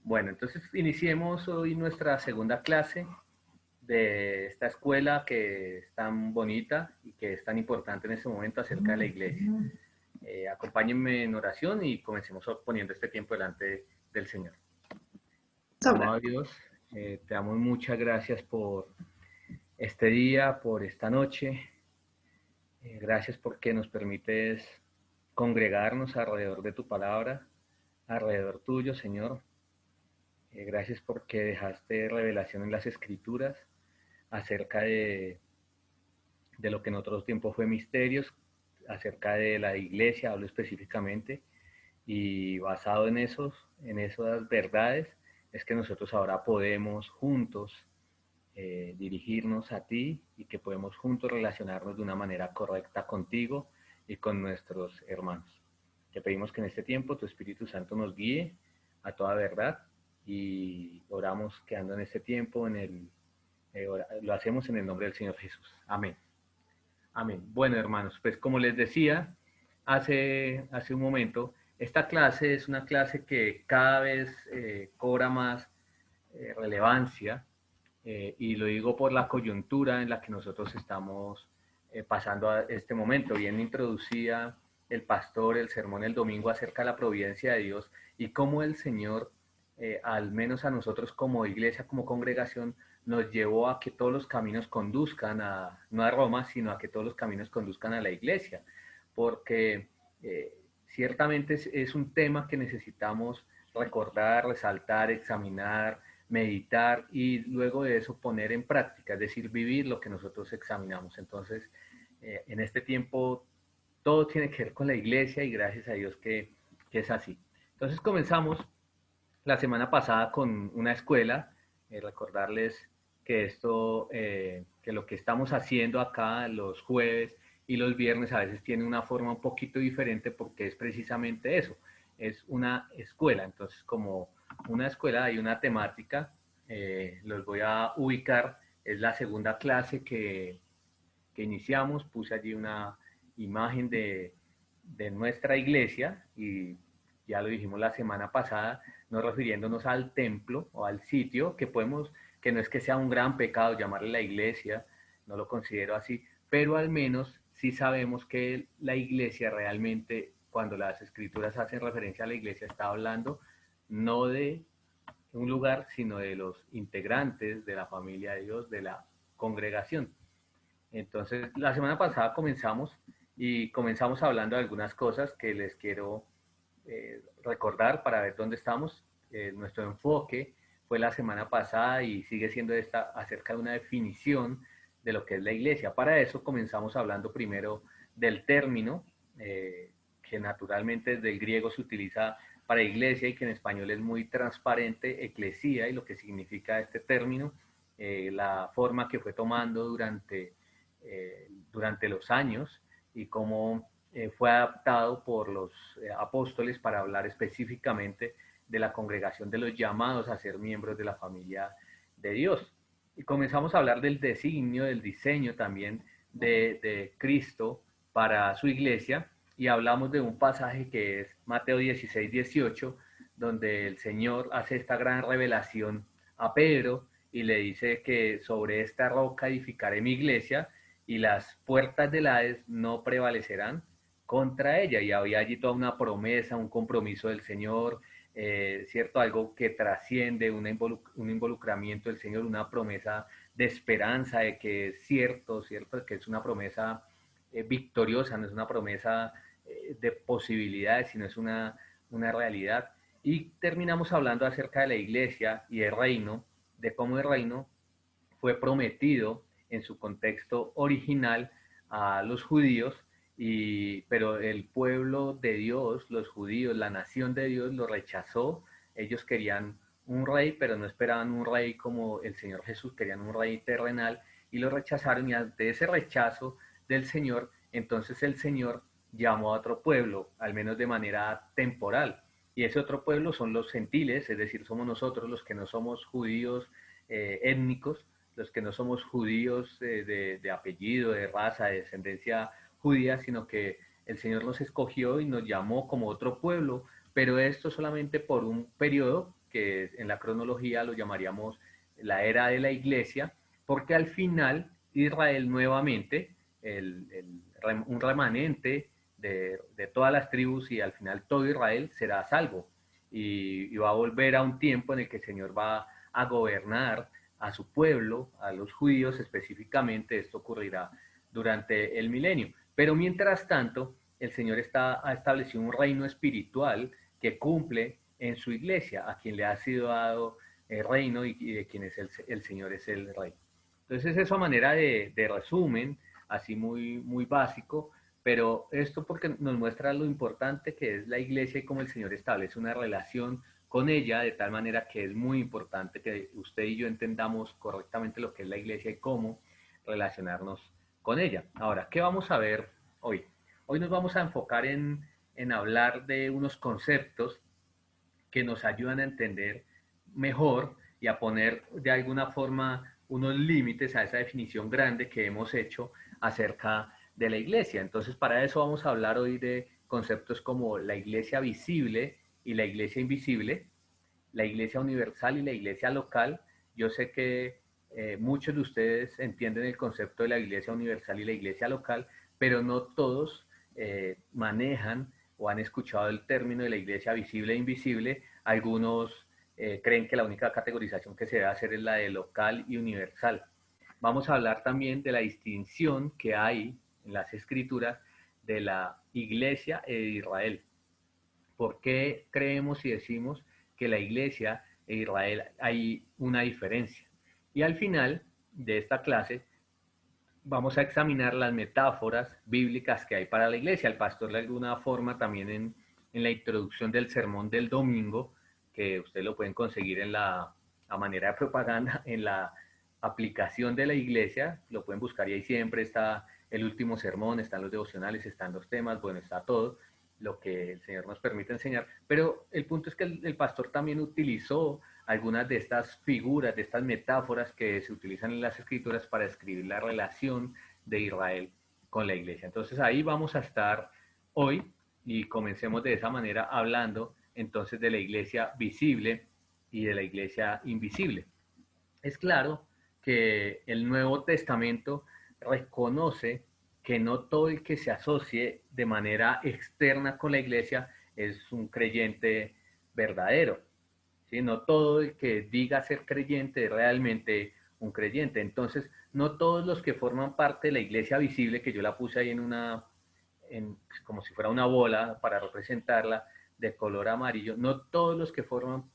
Bueno, entonces iniciemos hoy nuestra segunda clase de esta escuela que es tan bonita y que es tan importante en este momento acerca de la iglesia. Acompáñenme en oración y comencemos poniendo este tiempo delante del Señor. Sobre. Amado Dios, te damos muchas gracias por este día, por esta noche. Gracias porque nos permites congregarnos alrededor de tu palabra, alrededor tuyo, Señor. Gracias porque dejaste revelación en las escrituras acerca de lo que en otros tiempos fue misterios, acerca de la iglesia, hablo específicamente, y basado en esas verdades, es que nosotros ahora podemos juntos dirigirnos a ti y que podemos juntos relacionarnos de una manera correcta contigo y con nuestros hermanos. Te pedimos que en este tiempo tu Espíritu Santo nos guíe a toda verdad y oramos quedando en este tiempo lo hacemos en el nombre del Señor Jesús. Amén. Amén. Bueno, hermanos, pues como les decía hace un momento, esta clase es una clase que cada vez cobra más relevancia y lo digo por la coyuntura en la que nosotros estamos pasando a este momento. Bien introducía el pastor el sermón el domingo acerca de la providencia de Dios y cómo el Señor, al menos a nosotros como iglesia, como congregación, nos llevó a que todos los caminos conduzcan no a Roma, sino a que todos los caminos conduzcan a la iglesia, porque ciertamente es un tema que necesitamos recordar, resaltar, examinar, meditar y luego de eso poner en práctica, es decir, vivir lo que nosotros examinamos. Entonces, en este tiempo todo tiene que ver con la iglesia y gracias a Dios que es así. Entonces comenzamos la semana pasada con una escuela, recordarles que que lo que estamos haciendo acá los jueves y los viernes a veces tiene una forma un poquito diferente porque es precisamente eso, es una escuela. Entonces, como una escuela hay una temática, los voy a ubicar, es la segunda clase que iniciamos, puse allí una imagen de nuestra iglesia y ya lo dijimos la semana pasada, no refiriéndonos al templo o al sitio, que no es que sea un gran pecado llamarle la iglesia, no lo considero así, pero al menos sí sabemos que la iglesia realmente, cuando las escrituras hacen referencia a la iglesia, está hablando no de un lugar, sino de los integrantes de la familia de Dios, de la congregación. Entonces, la semana pasada comenzamos hablando de algunas cosas que les quiero recordar para ver dónde estamos. Nuestro enfoque fue la semana pasada y sigue siendo esta acerca de una definición de lo que es la iglesia. Para eso comenzamos hablando primero del término, que naturalmente desde el griego se utiliza para iglesia y que en español es muy transparente, eclesía, y lo que significa este término, la forma que fue tomando durante los años y cómo fue adaptado por los apóstoles para hablar específicamente de la congregación de los llamados a ser miembros de la familia de Dios. Y comenzamos a hablar del designio, del diseño también de Cristo para su iglesia y hablamos de un pasaje que es Mateo 16-18, donde el Señor hace esta gran revelación a Pedro y le dice que sobre esta roca edificaré mi iglesia y las puertas del Hades no prevalecerán contra ella. Y había allí toda una promesa, un compromiso del Señor, ¿cierto? Algo que trasciende un involucramiento del Señor, una promesa de esperanza, de que es cierto, ¿cierto? Que es una promesa victoriosa, no es una promesa de posibilidades, sino es una realidad. Y terminamos hablando acerca de la iglesia y el reino, de cómo el reino fue prometido en su contexto original a los judíos, pero el pueblo de Dios, los judíos, la nación de Dios lo rechazó. Ellos querían un rey, pero no esperaban un rey como el Señor Jesús, querían un rey terrenal y lo rechazaron y ante ese rechazo del Señor, entonces el Señor llamó a otro pueblo, al menos de manera temporal. Y ese otro pueblo son los gentiles, es decir, somos nosotros los que no somos judíos étnicos, los que no somos judíos de apellido, de raza, de descendencia judía, sino que el Señor nos escogió y nos llamó como otro pueblo, pero esto solamente por un periodo, que en la cronología lo llamaríamos la era de la iglesia, porque al final Israel nuevamente, un remanente de todas las tribus y al final todo Israel será salvo y va a volver a un tiempo en el que el Señor va a gobernar a su pueblo, a los judíos específicamente. Esto ocurrirá durante el milenio. Pero mientras tanto, el Señor ha establecido un reino espiritual que cumple en su iglesia, a quien le ha sido dado el reino y de quien es el Señor es el rey. Entonces, eso a manera de resumen, así muy básico, pero esto porque nos muestra lo importante que es la iglesia y cómo el Señor establece una relación con ella, de tal manera que es muy importante que usted y yo entendamos correctamente lo que es la iglesia y cómo relacionarnos con ella. Ahora, ¿qué vamos a ver hoy? Hoy nos vamos a enfocar en hablar de unos conceptos que nos ayudan a entender mejor y a poner de alguna forma unos límites a esa definición grande que hemos hecho acerca de la iglesia. Entonces, para eso vamos a hablar hoy de conceptos como la iglesia visible y la iglesia invisible, la iglesia universal y la iglesia local. Yo sé que muchos de ustedes entienden el concepto de la iglesia universal y la iglesia local, pero no todos manejan o han escuchado el término de la iglesia visible e invisible. Algunos creen que la única categorización que se debe hacer es la de local y universal. Vamos a hablar también de la distinción que hay en las escrituras de la iglesia e Israel. ¿Por qué creemos y decimos que la iglesia e Israel hay una diferencia? Y al final de esta clase vamos a examinar las metáforas bíblicas que hay para la iglesia. El pastor de alguna forma también en la introducción del sermón del domingo, que ustedes lo pueden conseguir en a manera de propaganda en la aplicación de la iglesia, lo pueden buscar y ahí siempre está el último sermón, están los devocionales, están los temas, bueno, está todo lo que el Señor nos permite enseñar. Pero el punto es que el pastor también utilizó algunas de estas figuras, de estas metáforas que se utilizan en las escrituras para escribir la relación de Israel con la iglesia. Entonces ahí vamos a estar hoy y comencemos de esa manera hablando entonces de la iglesia visible y de la iglesia invisible. Es claro que el Nuevo Testamento reconoce que no todo el que se asocie de manera externa con la iglesia es un creyente verdadero. ¿Sí? No todo el que diga ser creyente es realmente un creyente. Entonces, no todos los que forman parte de la iglesia visible, que yo la puse ahí como si fuera una bola para representarla de color amarillo, no todos los que forman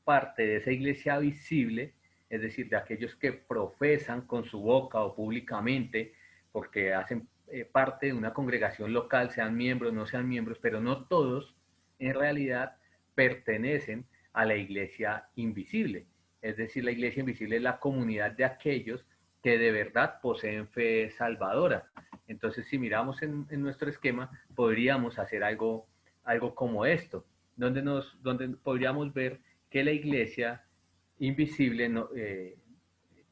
parte de esa iglesia visible, es decir, de aquellos que profesan con su boca o públicamente, porque hacen parte de una congregación local, sean miembros, no sean miembros, pero no todos en realidad pertenecen a la iglesia invisible. Es decir, la iglesia invisible es la comunidad de aquellos que de verdad poseen fe salvadora. Entonces, si miramos en nuestro esquema, podríamos hacer algo como esto, donde podríamos ver que la iglesia invisible,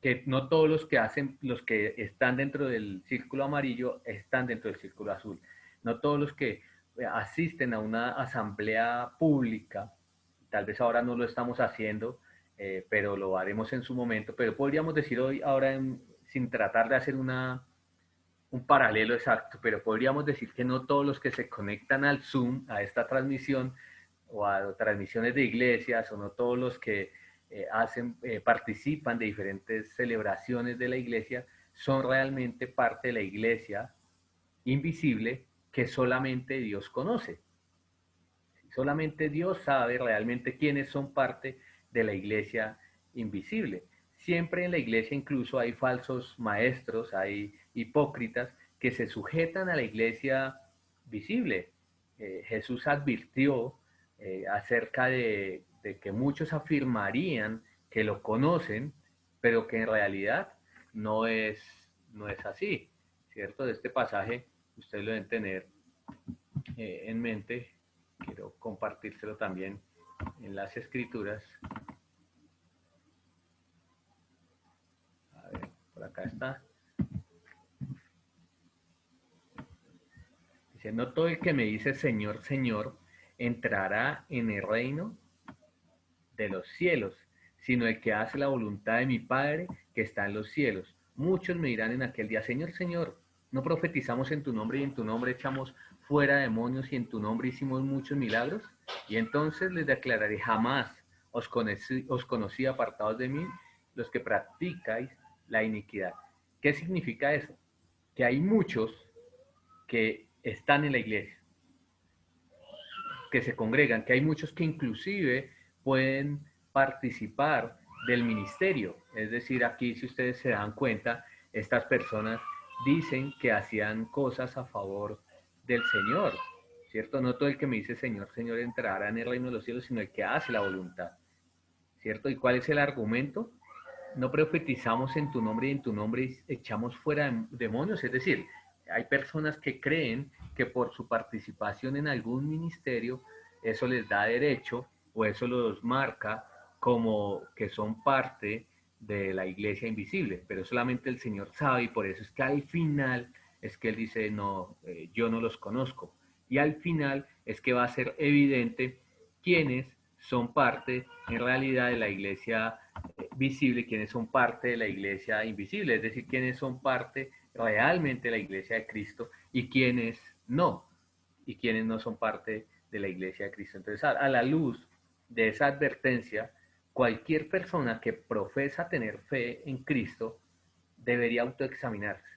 que no todos los que están dentro del círculo amarillo están dentro del círculo azul. No todos los que asisten a una asamblea pública, tal vez ahora no lo estamos haciendo, pero lo haremos en su momento, pero podríamos decir hoy, ahora sin tratar de hacer un paralelo exacto, pero podríamos decir que no todos los que se conectan al Zoom, a esta transmisión, o a transmisiones de iglesias, o no todos los que participan de diferentes celebraciones de la iglesia, son realmente parte de la iglesia invisible que solamente Dios conoce. Solamente Dios sabe realmente quiénes son parte de la iglesia invisible. Siempre en la iglesia incluso hay falsos maestros, hay hipócritas que se sujetan a la iglesia visible. Jesús advirtió acerca de que muchos afirmarían que lo conocen, pero que en realidad no es así, ¿cierto? De este pasaje ustedes lo deben tener en mente. Quiero compartírselo también en las escrituras. A ver, por acá está. Dice, no todo el que me dice Señor, Señor, entrará en el reino de los cielos, sino el que hace la voluntad de mi Padre que está en los cielos. Muchos me dirán en aquel día, Señor, Señor, ¿no profetizamos en tu nombre y en tu nombre echamos fuera demonios y en tu nombre hicimos muchos milagros? Y entonces les declararé, jamás os conocí apartados de mí, los que practicáis la iniquidad. ¿Qué significa eso? Que hay muchos que están en la iglesia, que se congregan, que hay muchos que inclusive pueden participar del ministerio. Es decir, aquí si ustedes se dan cuenta, estas personas dicen que hacían cosas a favor del Señor, ¿cierto? No todo el que me dice Señor, Señor entrará en el reino de los cielos, sino el que hace la voluntad, ¿cierto? ¿Y cuál es el argumento? No profetizamos en tu nombre y en tu nombre echamos fuera demonios. Es decir, hay personas que creen que por su participación en algún ministerio, eso les da derecho o eso los marca como que son parte de la iglesia invisible, pero solamente el Señor sabe y por eso es que al final es que Él dice, no, yo no los conozco. Y al final es que va a ser evidente quiénes son parte en realidad de la iglesia visible, quienes son parte de la iglesia invisible, es decir, quienes son parte realmente de la iglesia de Cristo y quienes no, y quienes no son parte de la iglesia de Cristo. Entonces, a la luz de esa advertencia, cualquier persona que profesa tener fe en Cristo debería autoexaminarse.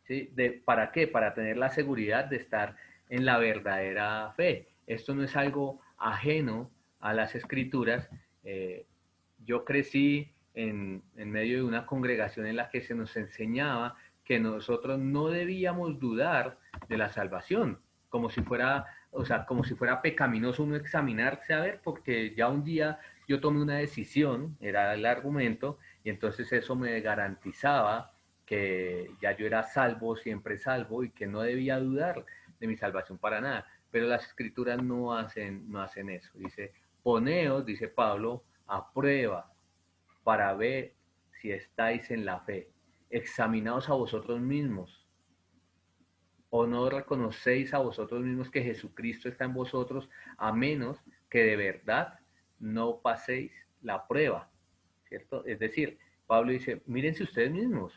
¿Sí? ¿Para qué? Para tener la seguridad de estar en la verdadera fe. Esto no es algo ajeno a las escrituras. Yo crecí en medio de una congregación en la que se nos enseñaba que nosotros no debíamos dudar de la salvación, como si fuera, o sea, como si fuera pecaminoso uno examinarse a ver, porque ya un día yo tomé una decisión, era el argumento, y entonces eso me garantizaba que ya yo era salvo, siempre salvo, y que no debía dudar de mi salvación para nada. Pero las escrituras no hacen eso. Dice, poneos, dice Pablo, a prueba para ver si estáis en la fe. Examinaos a vosotros mismos. ¿O no reconocéis a vosotros mismos que Jesucristo está en vosotros, a menos que de verdad no paséis la prueba? ¿Cierto? Es decir, Pablo dice, mírense ustedes mismos.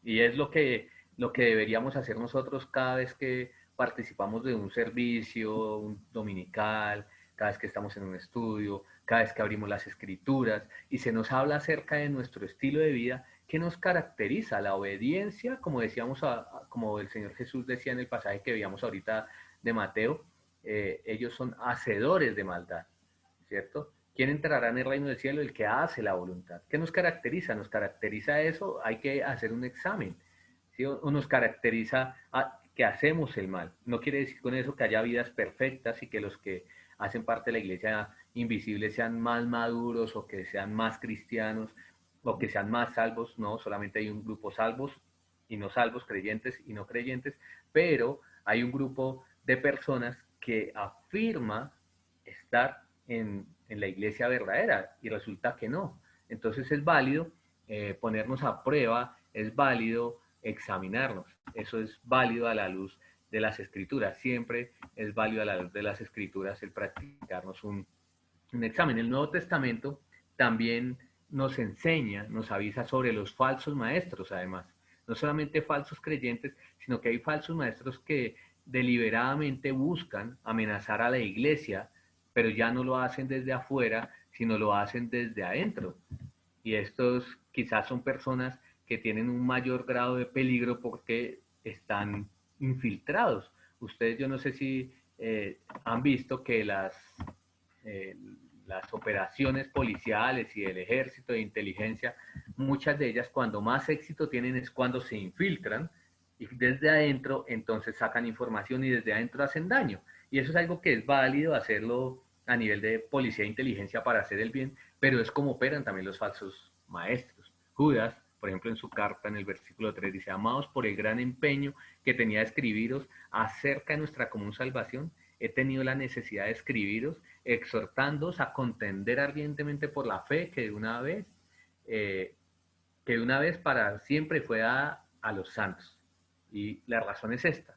Y es lo que deberíamos hacer nosotros cada vez que participamos de un servicio un dominical, cada vez que estamos en un estudio, cada vez que abrimos las escrituras y se nos habla acerca de nuestro estilo de vida, ¿qué nos caracteriza? La obediencia, como decíamos, como el Señor Jesús decía en el pasaje que veíamos ahorita de Mateo, ellos son hacedores de maldad, ¿cierto? ¿Quién entrará en el reino del cielo? El que hace la voluntad. ¿Qué nos caracteriza? Nos caracteriza eso, hay que hacer un examen, ¿sí? O nos caracteriza que hacemos el mal. No quiere decir con eso que haya vidas perfectas y que los que hacen parte de la iglesia invisible sean más maduros o que sean más cristianos o que sean más salvos. No, solamente hay un grupo salvos y no salvos, creyentes y no creyentes, pero hay un grupo de personas que afirma estar en la iglesia verdadera y resulta que no. Entonces es válido ponernos a prueba, es válido examinarnos. Eso es válido a la luz de las escrituras. Siempre es válido a la luz de las escrituras el practicarnos un examen. El Nuevo Testamento también nos enseña, nos avisa sobre los falsos maestros, además. No solamente falsos creyentes, sino que hay falsos maestros que deliberadamente buscan amenazar a la iglesia, pero ya no lo hacen desde afuera, sino lo hacen desde adentro. Y estos quizás son personas que tienen un mayor grado de peligro porque están infiltrados. Ustedes, yo no sé si han visto que eh, las operaciones policiales y del ejército de inteligencia, muchas de ellas cuando más éxito tienen es cuando se infiltran y desde adentro entonces sacan información y desde adentro hacen daño. Y eso es algo que es válido hacerlo a nivel de policía e inteligencia para hacer el bien, pero es como operan también los falsos maestros. Judas, por ejemplo, en su carta en el versículo 3 dice, amados por el gran empeño que tenía de escribiros acerca de nuestra común salvación, he tenido la necesidad de escribiros, exhortándoos a contender ardientemente por la fe eh, que de una vez para siempre fue dada a los santos. Y la razón es esta,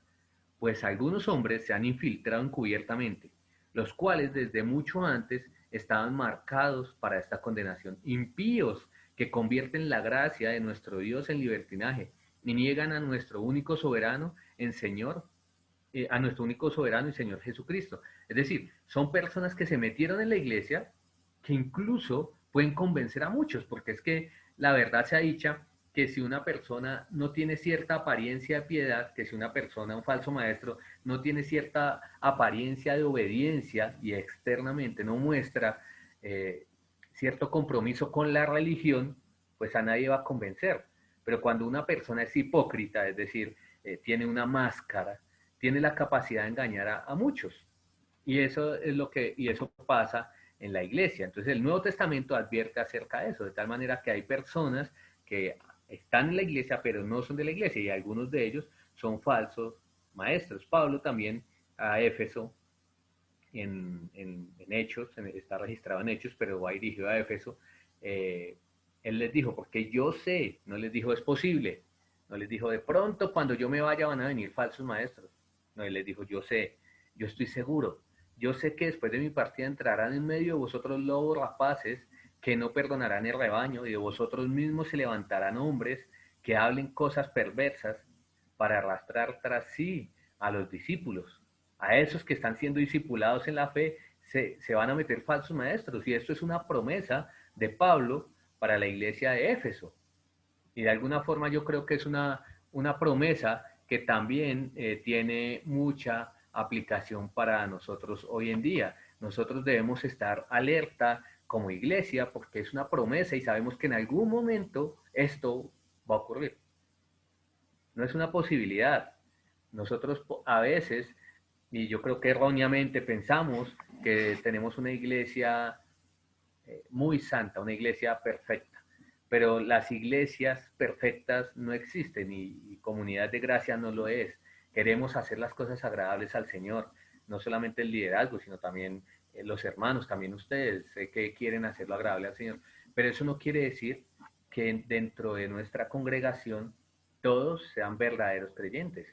pues algunos hombres se han infiltrado encubiertamente, los cuales desde mucho antes estaban marcados para esta condenación. Impíos que convierten la gracia de nuestro Dios en libertinaje y niegan a nuestro único soberano en Señor, a nuestro único soberano y Señor Jesucristo. Es decir, son personas que se metieron en la iglesia que incluso pueden convencer a muchos, porque es que la verdad se ha dicha que si una persona no tiene cierta apariencia de piedad, que si una persona, un falso maestro, no tiene cierta apariencia de obediencia y externamente no muestra cierto compromiso con la religión, pues a nadie va a convencer. Pero cuando una persona es hipócrita, es decir, tiene una máscara, tiene la capacidad de engañar a muchos. Y eso es lo que, y eso pasa en la iglesia. Entonces el Nuevo Testamento advierte acerca de eso, de tal manera que hay personas que están en la iglesia, pero no son de la iglesia, y algunos de ellos son falsos maestros. Pablo también a Éfeso, en Hechos, está registrado en Hechos, pero va dirigido a Éfeso, él les dijo, porque yo sé, no les dijo es posible, no les dijo de pronto cuando yo me vaya van a venir falsos maestros, no, él les dijo yo sé, yo estoy seguro, yo sé que después de mi partida entrarán en medio de vosotros lobos rapaces que no perdonarán el rebaño y de vosotros mismos se levantarán hombres que hablen cosas perversas para arrastrar tras sí a los discípulos. A esos que están siendo discipulados en la fe se van a meter falsos maestros y esto es una promesa de Pablo para la iglesia de Éfeso. Y de alguna forma yo creo que es una promesa que también tiene mucha aplicación para nosotros hoy en día. Nosotros debemos estar alerta como iglesia porque es una promesa y sabemos que en algún momento esto va a ocurrir. No es una posibilidad. Nosotros a veces, y yo creo que erróneamente pensamos que tenemos una iglesia muy santa, una iglesia perfecta. Pero las iglesias perfectas no existen y Comunidad de Gracia no lo es. Queremos hacer las cosas agradables al Señor, no solamente el liderazgo, sino también los hermanos, también ustedes, sé que quieren hacerlo agradable al Señor, pero eso no quiere decir que dentro de nuestra congregación todos sean verdaderos creyentes.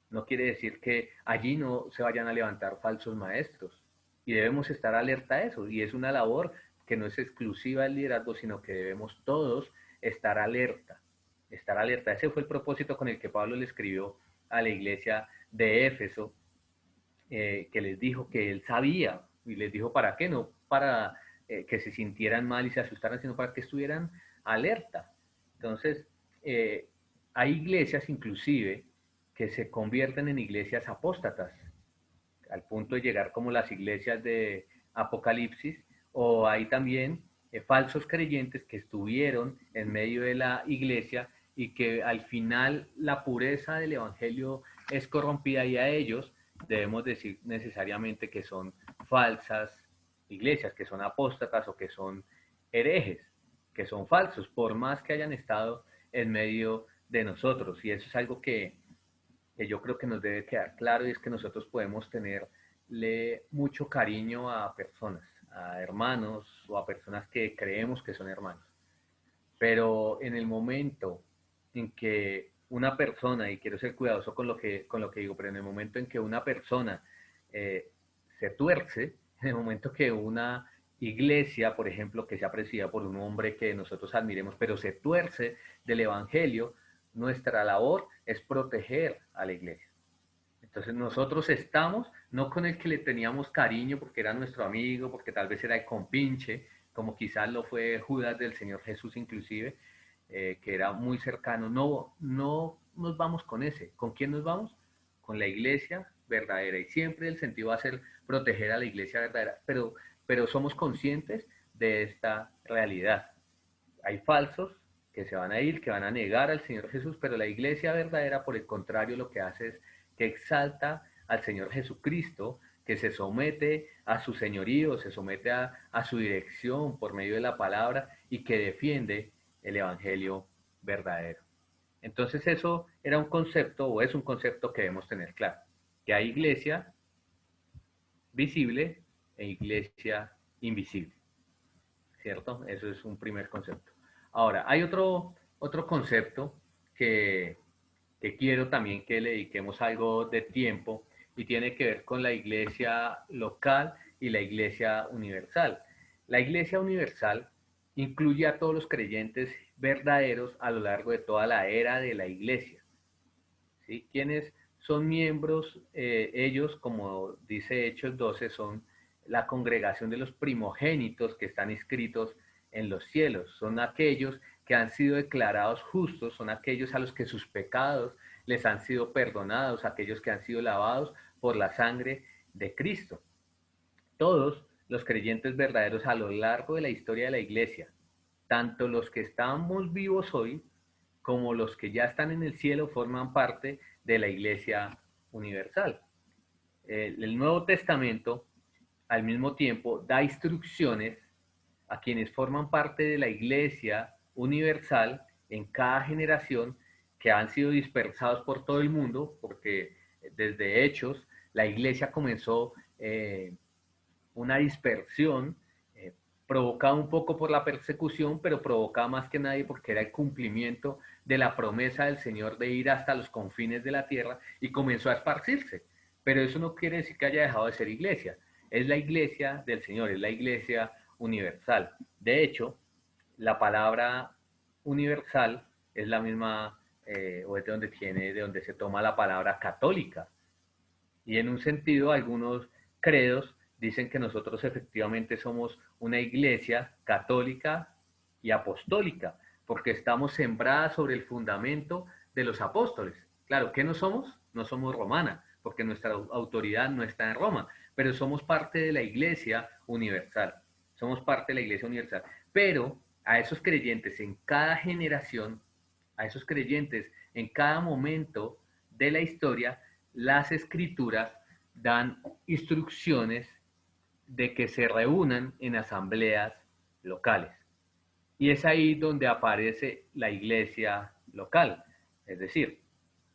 No quiere decir que allí no se vayan a levantar falsos maestros. Y debemos estar alerta a eso. Y es una labor que no es exclusiva del liderazgo, sino que debemos todos estar alerta. Estar alerta. Ese fue el propósito con el que Pablo le escribió a la iglesia de Éfeso, que les dijo que él sabía. Y les dijo para qué, no para que se sintieran mal y se asustaran, sino para que estuvieran alerta. Entonces, hay iglesias inclusive que se convierten en iglesias apóstatas, al punto de llegar como las iglesias de Apocalipsis, o hay también falsos creyentes que estuvieron en medio de la iglesia y que al final la pureza del evangelio es corrompida y a ellos debemos decir necesariamente que son falsas iglesias, que son apóstatas o que son herejes, que son falsos, por más que hayan estado en medio de nosotros. Y eso es algo que yo creo que nos debe quedar claro y es que nosotros podemos tenerle mucho cariño a personas, a hermanos o a personas que creemos que son hermanos. Pero en el momento en que una persona, y quiero ser cuidadoso con lo que digo, pero en el momento en que una persona se tuerce, en el momento que una iglesia, por ejemplo, que sea presidida por un hombre que nosotros admiremos, pero se tuerce del evangelio, nuestra labor es proteger a la iglesia. Entonces nosotros estamos, no con el que le teníamos cariño porque era nuestro amigo, porque tal vez era el compinche, como quizás lo fue Judas del Señor Jesús inclusive, que era muy cercano. No, no nos vamos con ese. ¿Con quién nos vamos? Con la iglesia verdadera. Y siempre el sentido va a ser proteger a la iglesia verdadera, pero somos conscientes de esta realidad. Hay falsos que se van a ir, que van a negar al Señor Jesús, pero la iglesia verdadera, por el contrario, lo que hace es que exalta al Señor Jesucristo, que se somete a su señorío, se somete a su dirección por medio de la palabra y que defiende el Evangelio verdadero. Entonces eso era un concepto o es un concepto que debemos tener claro, que hay iglesia visible e iglesia invisible, ¿cierto? Eso es un primer concepto. Ahora, hay otro concepto que, que quiero también que le dediquemos algo de tiempo y tiene que ver con la iglesia local y la Iglesia Universal. La Iglesia Universal incluye a todos los creyentes verdaderos a lo largo de toda la era de la Iglesia. ¿Sí? Quienes son miembros, ellos, como dice Hechos 12, son la congregación de los primogénitos que están inscritos en los cielos. Son aquellos que han sido declarados justos, son aquellos a los que sus pecados les han sido perdonados, aquellos que han sido lavados por la sangre de Cristo. Todos los creyentes verdaderos a lo largo de la historia de la Iglesia, tanto los que estamos vivos hoy como los que ya están en el cielo, forman parte de la Iglesia Universal. El Nuevo Testamento, al mismo tiempo, da instrucciones a quienes forman parte de la Iglesia Universal en cada generación, que han sido dispersados por todo el mundo, porque desde Hechos la Iglesia comenzó una dispersión provocada un poco por la persecución, pero provocada más que nadie porque era el cumplimiento de la promesa del Señor de ir hasta los confines de la tierra, y comenzó a esparcirse. Pero eso no quiere decir que haya dejado de ser iglesia. Es la iglesia del Señor, es la iglesia universal. De hecho, la palabra universal es la misma, o es de donde se toma la palabra católica. Y en un sentido, algunos credos dicen que nosotros efectivamente somos una iglesia católica y apostólica, porque estamos sembradas sobre el fundamento de los apóstoles. Claro, ¿qué no somos? No somos romana, porque nuestra autoridad no está en Roma, pero somos parte de la iglesia universal. Somos parte de la iglesia universal. Pero a esos creyentes en cada generación, a esos creyentes en cada momento de la historia, las escrituras dan instrucciones de que se reúnan en asambleas locales. Y es ahí donde aparece la iglesia local. Es decir,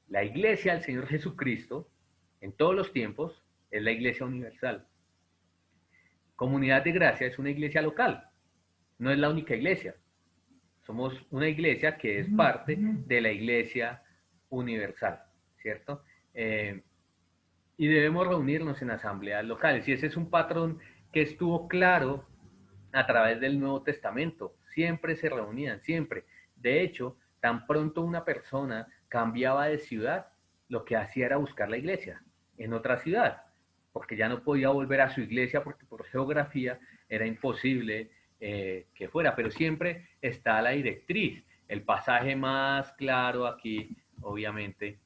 la iglesia del Señor Jesucristo, en todos los tiempos, es la iglesia universal. Comunidad de Gracia es una iglesia local, no es la única iglesia. Somos una iglesia que es parte de la iglesia universal, ¿cierto? Y debemos reunirnos en asambleas locales. Y ese es un patrón que estuvo claro a través del Nuevo Testamento. Siempre se reunían, siempre. De hecho, tan pronto una persona cambiaba de ciudad, lo que hacía era buscar la iglesia en otra ciudad, porque ya no podía volver a su iglesia, porque por geografía era imposible que fuera. Pero siempre está la directriz. El pasaje más claro aquí, obviamente,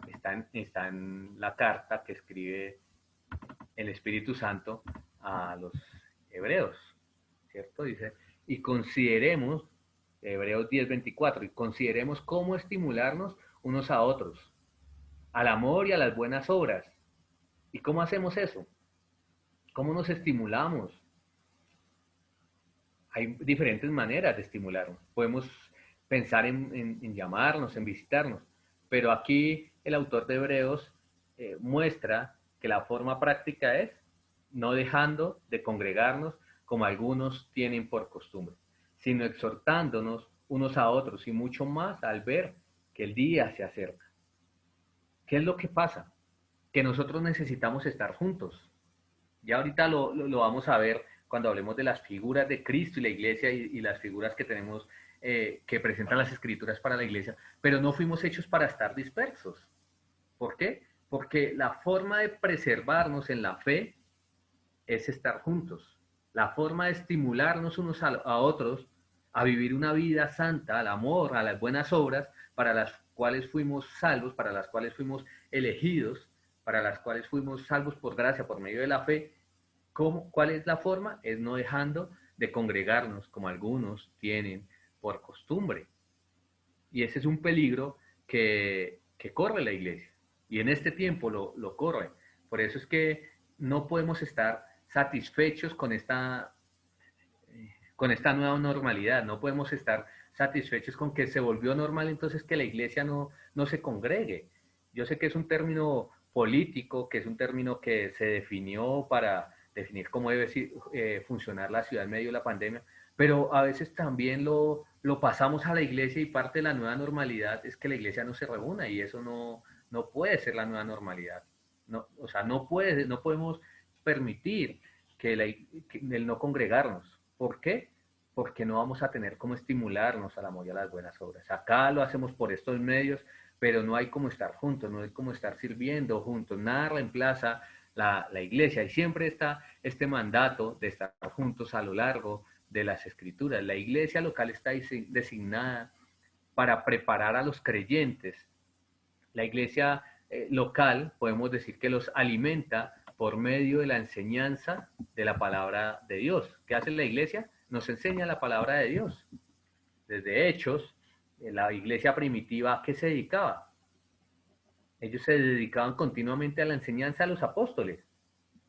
está en la carta que escribe el Espíritu Santo a los hebreos, ¿cierto? Dice, y consideremos, Hebreos 10:24, y consideremos cómo estimularnos unos a otros, al amor y a las buenas obras. ¿Y cómo hacemos eso? ¿Cómo nos estimulamos? Hay diferentes maneras de estimularnos. Podemos pensar en llamarnos, en visitarnos, pero aquí el autor de Hebreos muestra que la forma práctica es no dejando de congregarnos como algunos tienen por costumbre, sino exhortándonos unos a otros, y mucho más al ver que el día se acerca. ¿Qué es lo que pasa? Que nosotros necesitamos estar juntos. Ya ahorita lo vamos a ver cuando hablemos de las figuras de Cristo y la iglesia, y las figuras que tenemos, que presentan las escrituras para la iglesia, pero no fuimos hechos para estar dispersos. ¿Por qué? Porque la forma de preservarnos en la fe es estar juntos. La forma de estimularnos unos a otros a vivir una vida santa, al amor, a las buenas obras, para las cuales fuimos salvos, para las cuales fuimos elegidos, para las cuales fuimos salvos por gracia, por medio de la fe. ¿Cuál es la forma? Es no dejando de congregarnos como algunos tienen por costumbre. Y ese es un peligro que corre la iglesia. Y en este tiempo lo corre. Por eso es que no podemos estar satisfechos con esta nueva normalidad. No podemos estar satisfechos con que se volvió normal, entonces que la iglesia no se congregue. Yo sé que es un término político, que es un término que se definió para definir cómo debe funcionar la ciudad en medio de la pandemia, pero a veces también lo pasamos a la iglesia, y parte de la nueva normalidad es que la iglesia no se reúna, y eso no puede ser la nueva normalidad. No, o sea, no podemos permitir el no congregarnos. ¿Por qué? Porque no vamos a tener cómo estimularnos al amor y a las buenas obras. Acá lo hacemos por estos medios, pero no hay como estar juntos, no hay como estar sirviendo juntos. Nada reemplaza la iglesia, y siempre está este mandato de estar juntos a lo largo de las escrituras. La iglesia local está designada para preparar a los creyentes. La iglesia local, podemos decir que los alimenta por medio de la enseñanza de la palabra de Dios. ¿Qué hace la iglesia? Nos enseña la palabra de Dios. Desde Hechos, la iglesia primitiva, ¿a qué se dedicaba? Ellos se dedicaban continuamente a la enseñanza de los apóstoles.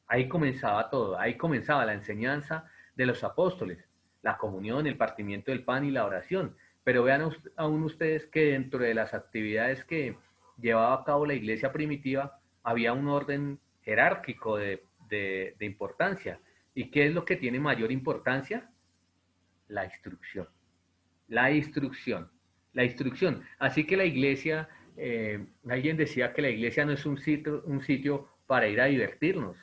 Ahí comenzaba todo, ahí comenzaba la enseñanza de los apóstoles, la comunión, el partimiento del pan y la oración. Pero vean aún ustedes que dentro de las actividades que llevaba a cabo la iglesia primitiva, había un orden jerárquico de importancia. ¿Y qué es lo que tiene mayor importancia? La instrucción. La instrucción. La instrucción. Así que la iglesia, alguien decía que la iglesia no es un sitio para ir a divertirnos.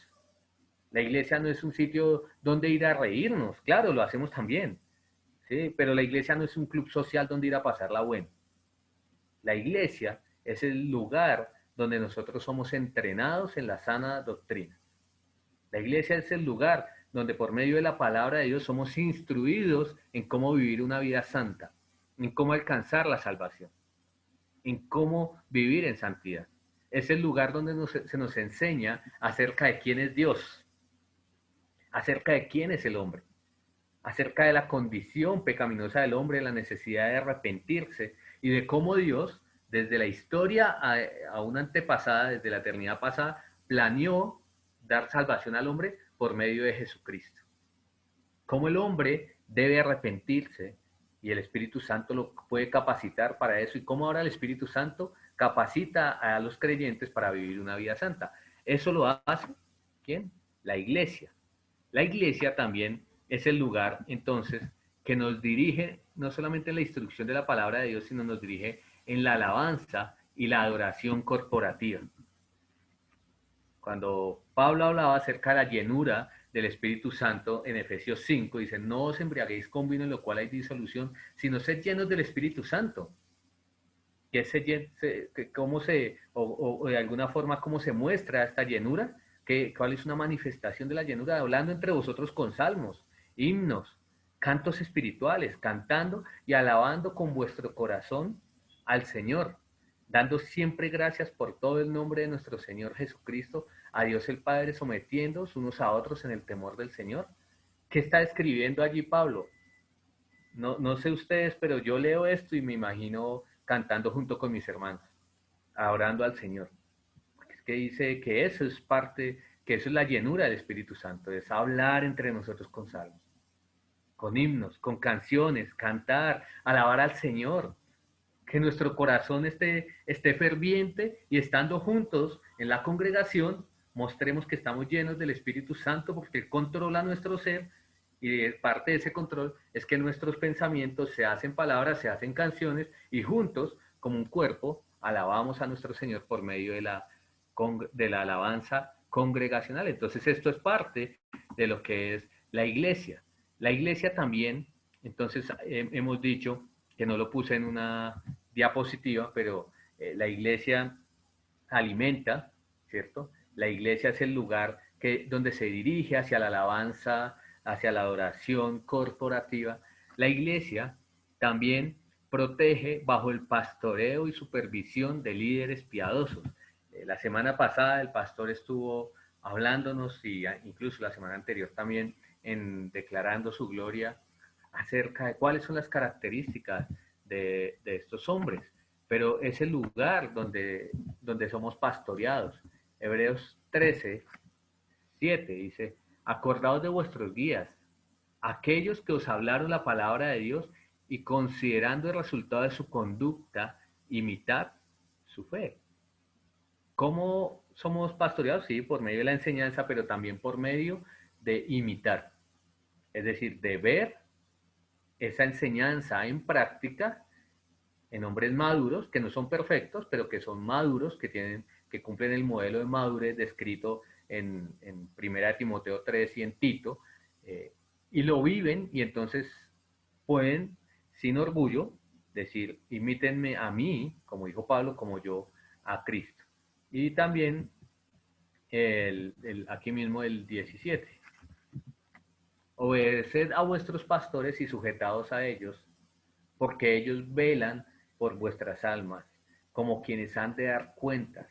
La iglesia no es un sitio donde ir a reírnos. Claro, lo hacemos también. ¿Sí? Pero la iglesia no es un club social donde ir a pasarla bueno. La iglesia es el lugar donde nosotros somos entrenados en la sana doctrina. La iglesia es el lugar donde por medio de la palabra de Dios somos instruidos en cómo vivir una vida santa, en cómo alcanzar la salvación, en cómo vivir en santidad. Es el lugar donde se nos enseña acerca de quién es Dios, acerca de quién es el hombre, acerca de la condición pecaminosa del hombre, la necesidad de arrepentirse y de cómo Dios, desde la historia a una antepasada, desde la eternidad pasada, planeó dar salvación al hombre por medio de Jesucristo. Cómo el hombre debe arrepentirse y el Espíritu Santo lo puede capacitar para eso, y cómo ahora el Espíritu Santo capacita a los creyentes para vivir una vida santa. Eso lo hace, ¿quién? La iglesia. La iglesia también es el lugar, entonces, que nos dirige no solamente en la instrucción de la palabra de Dios, sino nos dirige en la alabanza y la adoración corporativa. Cuando Pablo hablaba acerca de la llenura del Espíritu Santo en Efesios 5, dice, no os embriaguéis con vino en lo cual hay disolución, sino sed llenos del Espíritu Santo. ¿Cómo o de alguna forma, cómo se muestra esta llenura? ¿Cuál es una manifestación de la llenura? Hablando entre vosotros con salmos, himnos, cantos espirituales, cantando y alabando con vuestro corazón al Señor, dando siempre gracias por todo el nombre de nuestro Señor Jesucristo, a Dios el Padre, sometiéndoos unos a otros en el temor del Señor. ¿Qué está escribiendo allí Pablo? No sé ustedes, pero yo leo esto y me imagino cantando junto con mis hermanos, adorando al Señor. Es que dice que eso es parte, que eso es la llenura del Espíritu Santo, es hablar entre nosotros con salmos, con himnos, con canciones, cantar, alabar al Señor. Que nuestro corazón esté ferviente, y estando juntos en la congregación, mostremos que estamos llenos del Espíritu Santo, porque Él controla nuestro ser, y parte de ese control es que nuestros pensamientos se hacen palabras, se hacen canciones, y juntos, como un cuerpo, alabamos a nuestro Señor por medio de la alabanza congregacional. Entonces esto es parte de lo que es la iglesia. La iglesia también, entonces hemos dicho, que no lo puse en una diapositiva, pero la iglesia alimenta, ¿cierto? La iglesia es el lugar donde se dirige hacia la alabanza, hacia la adoración corporativa. La iglesia también protege bajo el pastoreo y supervisión de líderes piadosos. La semana pasada el pastor estuvo hablándonos, y incluso la semana anterior también, declarando su gloria acerca de cuáles son las características de estos hombres, pero es el lugar donde somos pastoreados. Hebreos 13:7 dice, acordaos de vuestros guías, aquellos que os hablaron la palabra de Dios, y considerando el resultado de su conducta, imitad su fe. ¿Cómo somos pastoreados? Sí, por medio de la enseñanza, pero también por medio de imitar, es decir, de ver esa enseñanza en práctica en hombres maduros, que no son perfectos, pero que son maduros, que cumplen el modelo de madurez descrito en Primera de Timoteo 3 y en Tito, y lo viven, y entonces pueden, sin orgullo, decir, imítenme a mí, como dijo Pablo, como yo a Cristo. Y también aquí mismo el 17. Obedeced a vuestros pastores y sujetaos a ellos, porque ellos velan por vuestras almas, como quienes han de dar cuentas.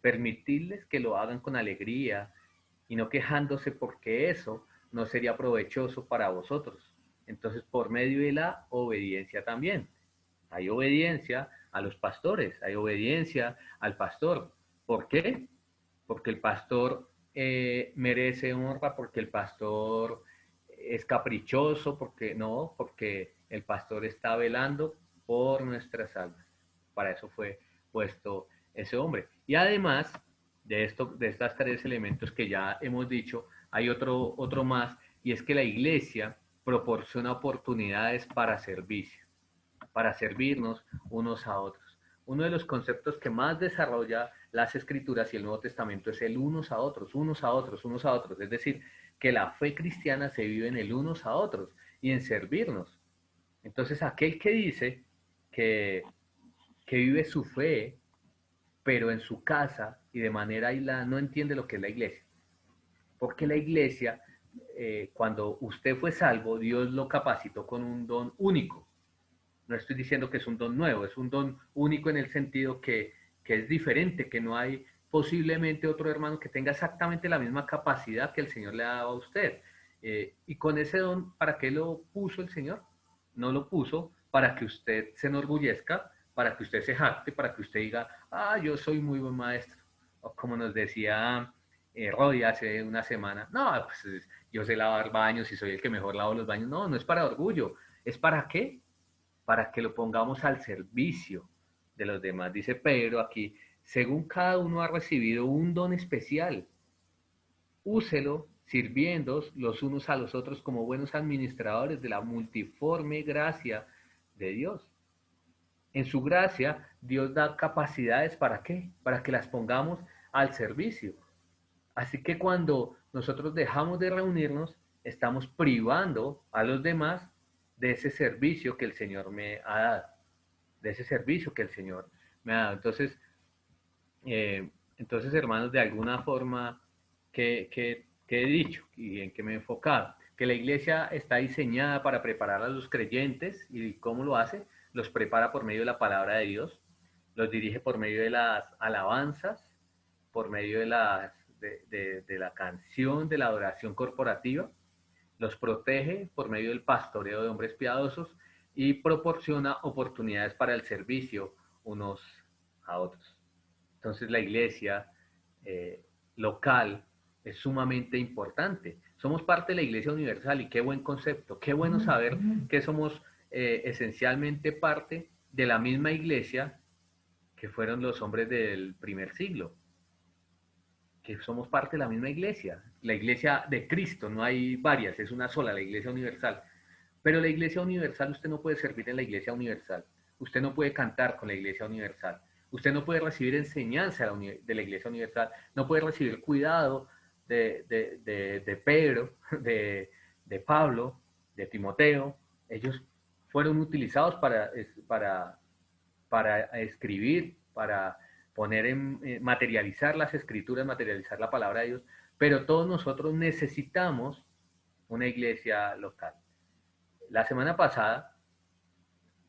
Permitidles que lo hagan con alegría y no quejándose, porque eso no sería provechoso para vosotros. Entonces, por medio de la obediencia también. Hay obediencia a los pastores, hay obediencia al pastor. ¿Por qué? Porque el pastor merece honra, porque el pastor es caprichoso, porque no, porque el pastor está velando por nuestras almas. Para eso fue puesto ese hombre. Y además de estas tres elementos que ya hemos dicho, hay otro más, y es que la iglesia proporciona oportunidades para servirnos unos a otros. Uno de los conceptos que más desarrolla las Escrituras y el Nuevo Testamento es el unos a otros, unos a otros, unos a otros. Es decir, que la fe cristiana se vive en el unos a otros y en servirnos. Entonces, aquel que dice que vive su fe, pero en su casa y de manera aislada, no entiende lo que es la iglesia. Porque la iglesia, cuando usted fue salvo, Dios lo capacitó con un don único. No estoy diciendo que es un don nuevo, es un don único en el sentido que es diferente, que no hay posiblemente otro hermano que tenga exactamente la misma capacidad que el Señor le ha dado a usted. Y con ese don, ¿para qué lo puso el Señor? No lo puso para que usted se enorgullezca, para que usted se jacte, para que usted diga, ah, yo soy muy buen maestro. O como nos decía Rodi hace una semana, no, pues yo sé lavar baños y soy el que mejor lavo los baños. No, no es para orgullo. ¿Es para qué? Para que lo pongamos al servicio de los demás. Dice Pedro aquí, según cada uno ha recibido un don especial, úselo sirviendo los unos a los otros como buenos administradores de la multiforme gracia de Dios. En su gracia, Dios da capacidades ¿para qué? Para que las pongamos al servicio. Así que cuando nosotros dejamos de reunirnos, estamos privando a los demás de ese servicio que el Señor me ha dado, de ese servicio que el Señor me ha dado. Entonces hermanos, de alguna forma que he dicho y en que me he enfocado, que la iglesia está diseñada para preparar a los creyentes. ¿Y cómo lo hace? Los prepara por medio de la palabra de Dios, los dirige por medio de las alabanzas, por medio de la canción, de la adoración corporativa, los protege por medio del pastoreo de hombres piadosos y proporciona oportunidades para el servicio unos a otros. Entonces la iglesia local es sumamente importante. Somos parte de la iglesia universal y qué buen concepto, qué bueno saber que somos esencialmente parte de la misma iglesia que fueron los hombres del primer siglo, que somos parte de la misma iglesia, la iglesia de Cristo, no hay varias, es una sola, la iglesia universal. Pero la iglesia universal, usted no puede servir en la iglesia universal, usted no puede cantar con la iglesia universal, usted no puede recibir enseñanza de la iglesia universal, no puede recibir cuidado de Pedro, de Pablo, de Timoteo. Ellos fueron utilizados para escribir, para poner materializar las escrituras, materializar la palabra de Dios, pero todos nosotros necesitamos una iglesia local. La semana pasada,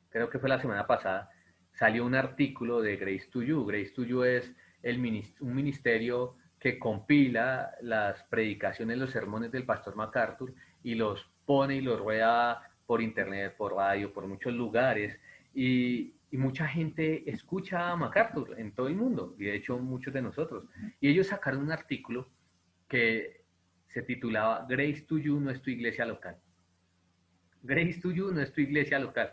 creo que fue la semana pasada, salió un artículo de Grace to You. Grace to You es un ministerio que compila las predicaciones, los sermones del pastor MacArthur y los pone y los rueda por internet, por radio, por muchos lugares. Y mucha gente escucha a MacArthur en todo el mundo, y de hecho muchos de nosotros. Y ellos sacaron un artículo que se titulaba Grace to You no es tu iglesia local. Grace to You no es tu iglesia local.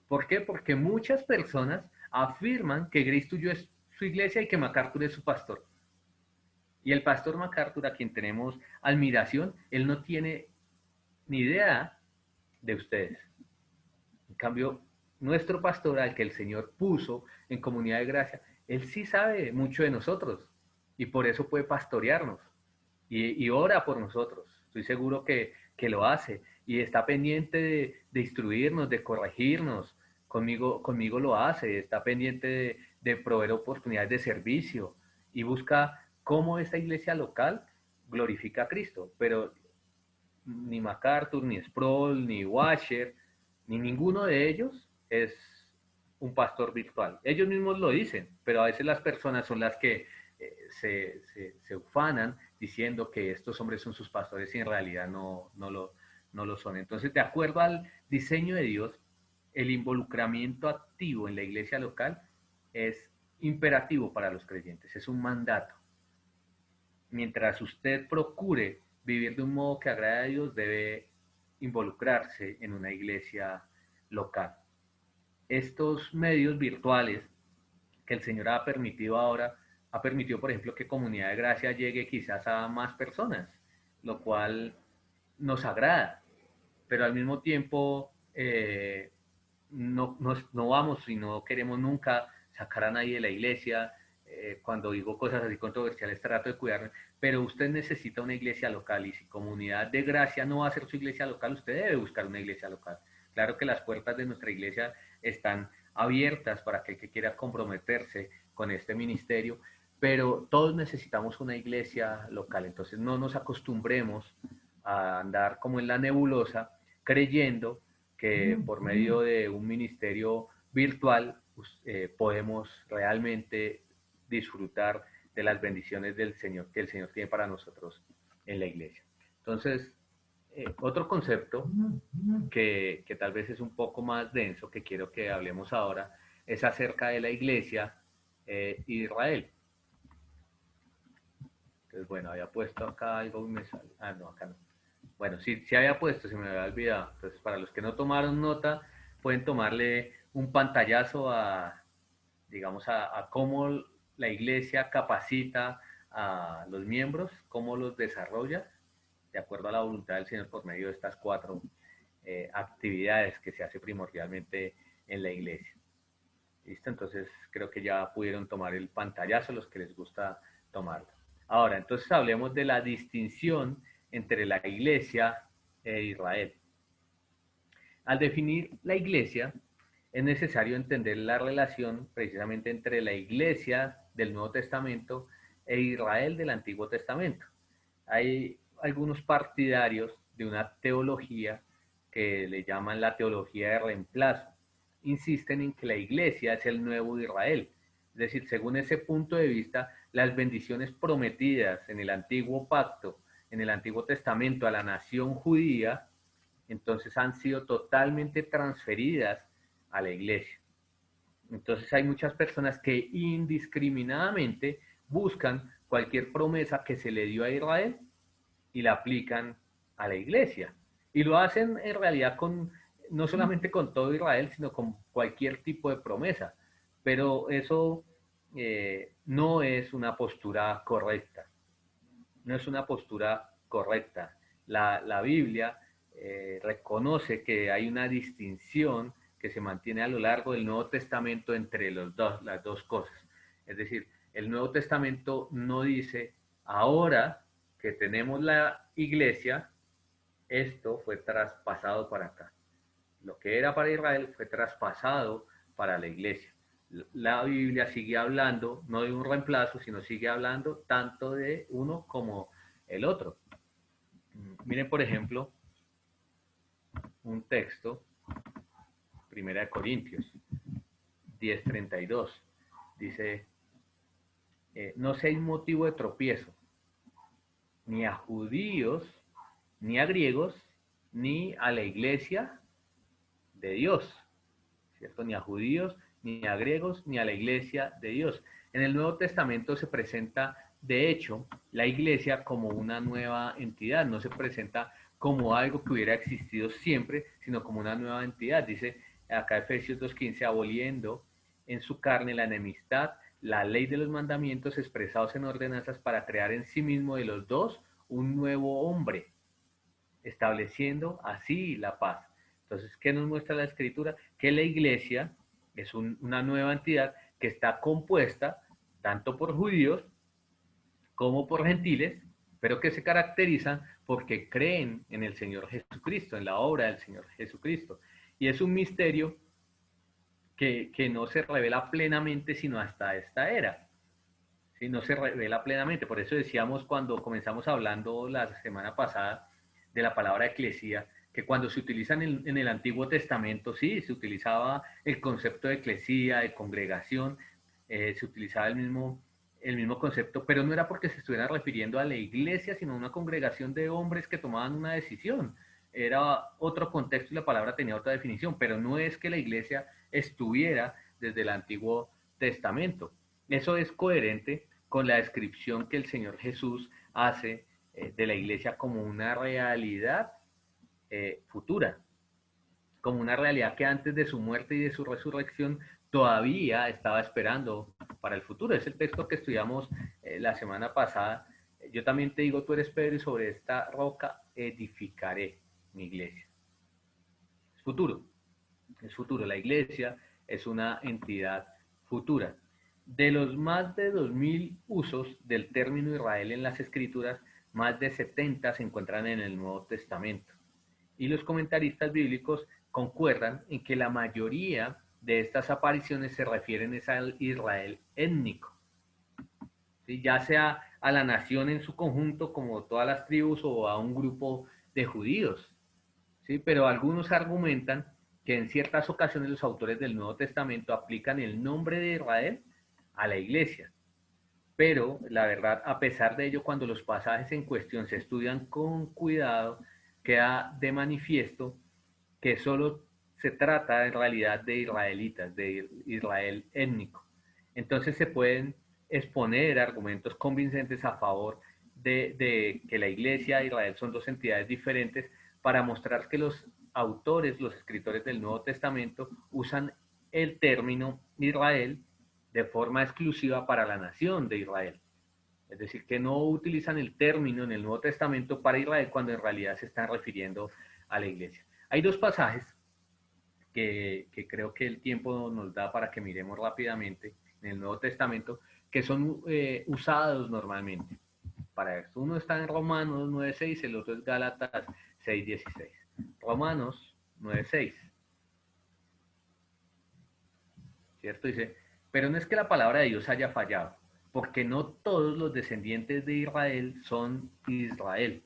¿Por qué? Porque muchas personas afirman que Grace to You es su iglesia y que MacArthur es su pastor. Y el pastor MacArthur, a quien tenemos admiración, él no tiene ni idea de ustedes. En cambio, nuestro pastor, al que el Señor puso en Comunidad de Gracia, él sí sabe mucho de nosotros. y por eso puede pastorearnos y ora por nosotros. Estoy seguro que lo hace y está pendiente de instruirnos, de corregirnos. Conmigo lo hace, está pendiente de proveer oportunidades de servicio y busca cómo esta iglesia local glorifica a Cristo. Pero ni MacArthur, ni Sproul, ni Washer, ni ninguno de ellos es un pastor virtual. Ellos mismos lo dicen, pero a veces las personas son las que se ufanan diciendo que estos hombres son sus pastores y en realidad no lo son. Entonces, de acuerdo al diseño de Dios, el involucramiento activo en la iglesia local es imperativo para los creyentes, es un mandato. Mientras usted procure vivir de un modo que agrade a Dios, debe involucrarse en una iglesia local. Estos medios virtuales que el Señor ha permitido ahora, ha permitido, por ejemplo, que Comunidad de Gracia llegue quizás a más personas, lo cual nos agrada, pero al mismo tiempo no vamos y no queremos nunca sacar a nadie de la iglesia. Cuando digo cosas así controversiales trato de cuidarme, pero usted necesita una iglesia local y si Comunidad de Gracia no va a ser su iglesia local, usted debe buscar una iglesia local. Claro que las puertas de nuestra iglesia están abiertas para aquel que quiera comprometerse con este ministerio, pero todos necesitamos una iglesia local, entonces no nos acostumbremos a andar como en la nebulosa creyendo que por medio de un ministerio virtual podemos realmente disfrutar de las bendiciones del Señor que el Señor tiene para nosotros en la iglesia. Entonces, otro concepto que tal vez es un poco más denso, que quiero que hablemos ahora, es acerca de la iglesia Israel. Entonces, bueno, había puesto acá algo y me sale. Ah, no, acá no. Bueno, sí había puesto, se me había olvidado. Entonces, para los que no tomaron nota, pueden tomarle un pantallazo digamos, a cómo la iglesia capacita a los miembros, cómo los desarrolla, de acuerdo a la voluntad del Señor por medio de estas cuatro actividades que se hace primordialmente en la iglesia. ¿Listo? Entonces creo que ya pudieron tomar el pantallazo los que les gusta tomarlo. Ahora, entonces hablemos de la distinción entre la iglesia e Israel. Al definir la iglesia, es necesario entender la relación precisamente entre la iglesia del Nuevo Testamento e Israel del Antiguo Testamento. Hay algunos partidarios de una teología que le llaman la teología de reemplazo. Insisten en que la iglesia es el nuevo Israel. Es decir, según ese punto de vista, las bendiciones prometidas en el antiguo pacto, en el Antiguo Testamento a la nación judía, entonces han sido totalmente transferidas a la iglesia. Entonces hay muchas personas que indiscriminadamente buscan cualquier promesa que se le dio a Israel y la aplican a la iglesia. Y lo hacen en realidad no solamente con todo Israel, sino con cualquier tipo de promesa. Pero eso no es una postura correcta. No es una postura correcta. La Biblia reconoce que hay una distinción que se mantiene a lo largo del Nuevo Testamento entre las dos cosas. Es decir, el Nuevo Testamento no dice, ahora que tenemos la iglesia, esto fue traspasado para acá. Lo que era para Israel fue traspasado para la iglesia. La Biblia sigue hablando, no de un reemplazo, sino sigue hablando tanto de uno como el otro. Miren, por ejemplo, un texto, 1 Corintios 10:32, dice, no seáis motivo de tropiezo, ni a judíos, ni a griegos, ni a la iglesia de Dios, ¿cierto? Ni a judíos, ni a griegos, ni a la iglesia de Dios. En el Nuevo Testamento se presenta, de hecho, la iglesia como una nueva entidad, no se presenta como algo que hubiera existido siempre, sino como una nueva entidad. Dice acá Efesios 2:15, aboliendo en su carne la enemistad, la ley de los mandamientos expresados en ordenanzas para crear en sí mismo de los dos un nuevo hombre, estableciendo así la paz. Entonces, ¿qué nos muestra la Escritura? Que la iglesia es una nueva entidad que está compuesta tanto por judíos como por gentiles, pero que se caracterizan porque creen en el Señor Jesucristo, en la obra del Señor Jesucristo. Y es un misterio que no se revela plenamente sino hasta esta era. ¿Sí? No se revela plenamente. Por eso decíamos cuando comenzamos hablando la semana pasada de la palabra eclesía, que cuando se utiliza en el Antiguo Testamento, sí, se utilizaba el concepto de eclesía, de congregación, se utilizaba el mismo concepto, pero no era porque se estuviera refiriendo a la iglesia, sino a una congregación de hombres que tomaban una decisión. Era otro contexto y la palabra tenía otra definición, pero no es que la iglesia estuviera desde el Antiguo Testamento. Eso es coherente con la descripción que el Señor Jesús hace de la iglesia como una realidad futura, como una realidad que antes de su muerte y de su resurrección todavía estaba esperando para el futuro. Es el texto que estudiamos la semana pasada. Yo también te digo, tú eres Pedro y sobre esta roca edificaré mi iglesia. Es futuro, es futuro. La iglesia es una entidad futura. De los más de 2000 usos del término Israel en las escrituras, más de 70 se encuentran en el Nuevo Testamento. Y los comentaristas bíblicos concuerdan en que la mayoría de estas apariciones se refieren al Israel étnico, ¿sí? Ya sea a la nación en su conjunto, como todas las tribus, o a un grupo de judíos. ¿Sí? Pero algunos argumentan que en ciertas ocasiones los autores del Nuevo Testamento aplican el nombre de Israel a la iglesia. Pero la verdad, a pesar de ello, cuando los pasajes en cuestión se estudian con cuidado, queda de manifiesto que solo se trata en realidad de israelitas, de Israel étnico. Entonces se pueden exponer argumentos convincentes a favor de que la Iglesia e Israel son dos entidades diferentes para mostrar que los autores, los escritores del Nuevo Testamento usan el término Israel de forma exclusiva para la nación de Israel. Es decir, que no utilizan el término en el Nuevo Testamento para Israel cuando en realidad se están refiriendo a la iglesia. Hay dos pasajes que creo que el tiempo nos da para que miremos rápidamente en el Nuevo Testamento, que son usados normalmente para esto. Uno está en Romanos 9.6, el otro es Gálatas 6.16. Romanos 9.6. ¿Cierto? Dice, pero no es que la palabra de Dios haya fallado, porque no todos los descendientes de Israel son Israel.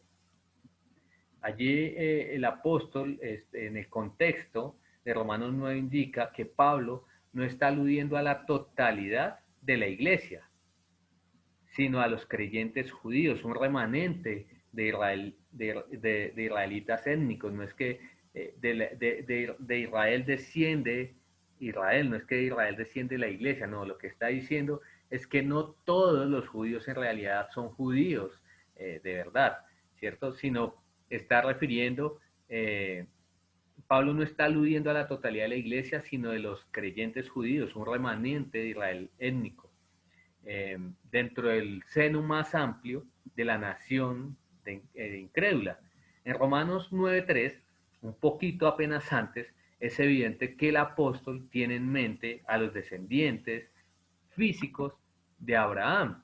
Allí el apóstol, en el contexto de Romanos 9, indica que Pablo no está aludiendo a la totalidad de la iglesia, sino a los creyentes judíos, un remanente de, Israel, de israelitas étnicos. No es que de Israel desciende Israel, no es que de Israel desciende la iglesia, no, lo que está diciendo es que no todos los judíos en realidad son judíos de verdad, ¿cierto? Sino está refiriendo, Pablo no está aludiendo a la totalidad de la iglesia, sino de los creyentes judíos, un remanente de Israel étnico, dentro del seno más amplio de la nación incrédula. En Romanos 9.3, un poquito apenas antes, es evidente que el apóstol tiene en mente a los descendientes físicos de Abraham.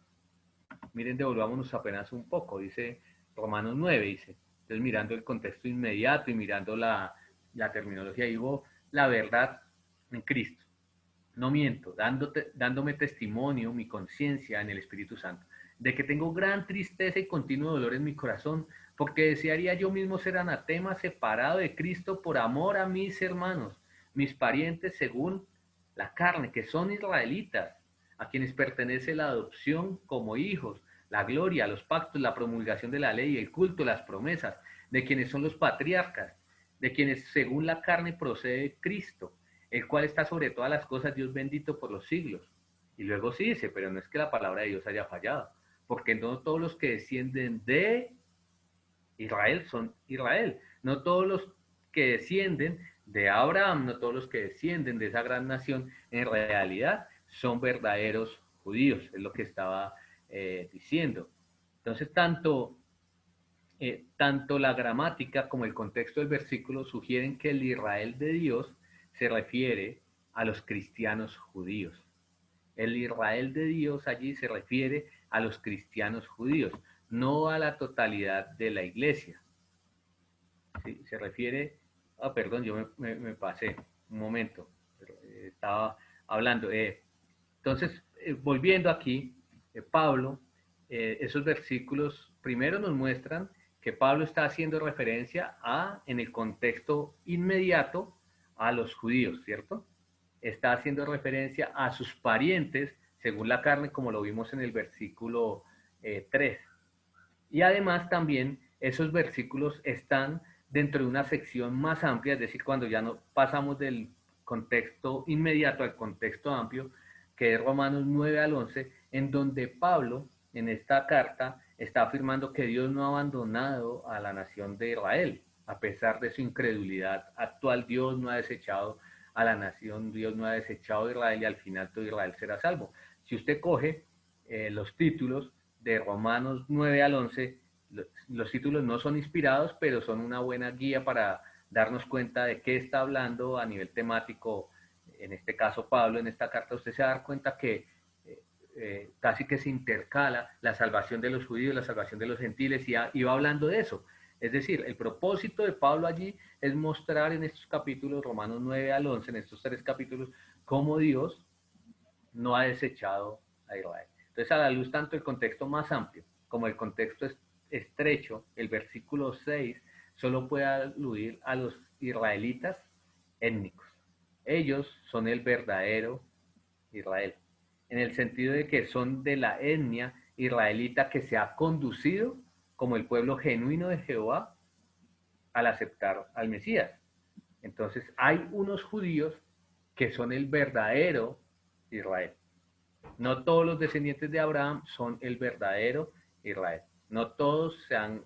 Miren, devolvámonos apenas un poco, dice Romanos 9, dice. Entonces, mirando el contexto inmediato y mirando la terminología, digo, la verdad en Cristo. No miento, dándome testimonio, mi conciencia en el Espíritu Santo, de que tengo gran tristeza y continuo dolor en mi corazón, porque desearía yo mismo ser anatema, separado de Cristo por amor a mis hermanos, mis parientes según la carne, que son israelitas, a quienes pertenece la adopción como hijos, la gloria, los pactos, la promulgación de la ley, el culto, las promesas, de quienes son los patriarcas, de quienes según la carne procede Cristo, el cual está sobre todas las cosas, Dios bendito por los siglos. Y luego sí dice, pero no es que la palabra de Dios haya fallado, porque no todos los que descienden de Israel son Israel, no todos los que descienden de Abraham, no todos los que descienden de esa gran nación, en realidad son verdaderos judíos, es lo que estaba diciendo. Entonces, tanto la gramática como el contexto del versículo sugieren que el Israel de Dios se refiere a los cristianos judíos. El Israel de Dios allí se refiere a los cristianos judíos, no a la totalidad de la iglesia. ¿Sí? Se refiere, perdón, yo me pasé un momento, pero, estaba hablando. Entonces, volviendo aquí, Pablo, esos versículos primero nos muestran que Pablo está haciendo referencia en el contexto inmediato, a los judíos, ¿cierto? Está haciendo referencia a sus parientes, según la carne, como lo vimos en el versículo 3. Y además también esos versículos están dentro de una sección más amplia, es decir, cuando ya no pasamos del contexto inmediato al contexto amplio, que es Romanos 9 al 11, en donde Pablo, en esta carta, está afirmando que Dios no ha abandonado a la nación de Israel. A pesar de su incredulidad actual, Dios no ha desechado a la nación, Dios no ha desechado a Israel y al final todo Israel será salvo. Si usted coge los títulos de Romanos 9 al 11, los títulos no son inspirados, pero son una buena guía para darnos cuenta de qué está hablando a nivel temático, en este caso Pablo, en esta carta. Usted se va a dar cuenta que casi que se intercala la salvación de los judíos, la salvación de los gentiles, y va hablando de eso. Es decir, el propósito de Pablo allí es mostrar en estos capítulos, Romanos 9 al 11, en estos 3 capítulos, cómo Dios no ha desechado a Israel. Entonces, a la luz tanto el contexto más amplio como el contexto estrecho, el versículo 6 solo puede aludir a los israelitas étnicos. Ellos son el verdadero Israel, en el sentido de que son de la etnia israelita que se ha conducido como el pueblo genuino de Jehová al aceptar al Mesías. Entonces hay unos judíos que son el verdadero Israel. No todos los descendientes de Abraham son el verdadero Israel. No todos se han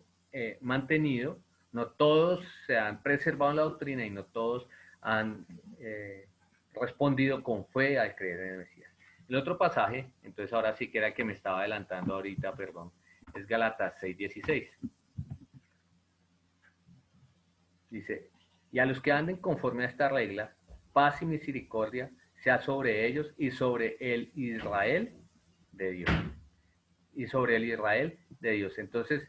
mantenido, no todos se han preservado en la doctrina y no todos han respondido con fe al creer en el Mesías. El otro pasaje, entonces ahora sí que era el que me estaba adelantando ahorita, perdón, es Gálatas 6:16. Dice, y a los que anden conforme a esta regla, paz y misericordia sea sobre ellos y sobre el Israel de Dios. Y sobre el Israel de Dios. Entonces,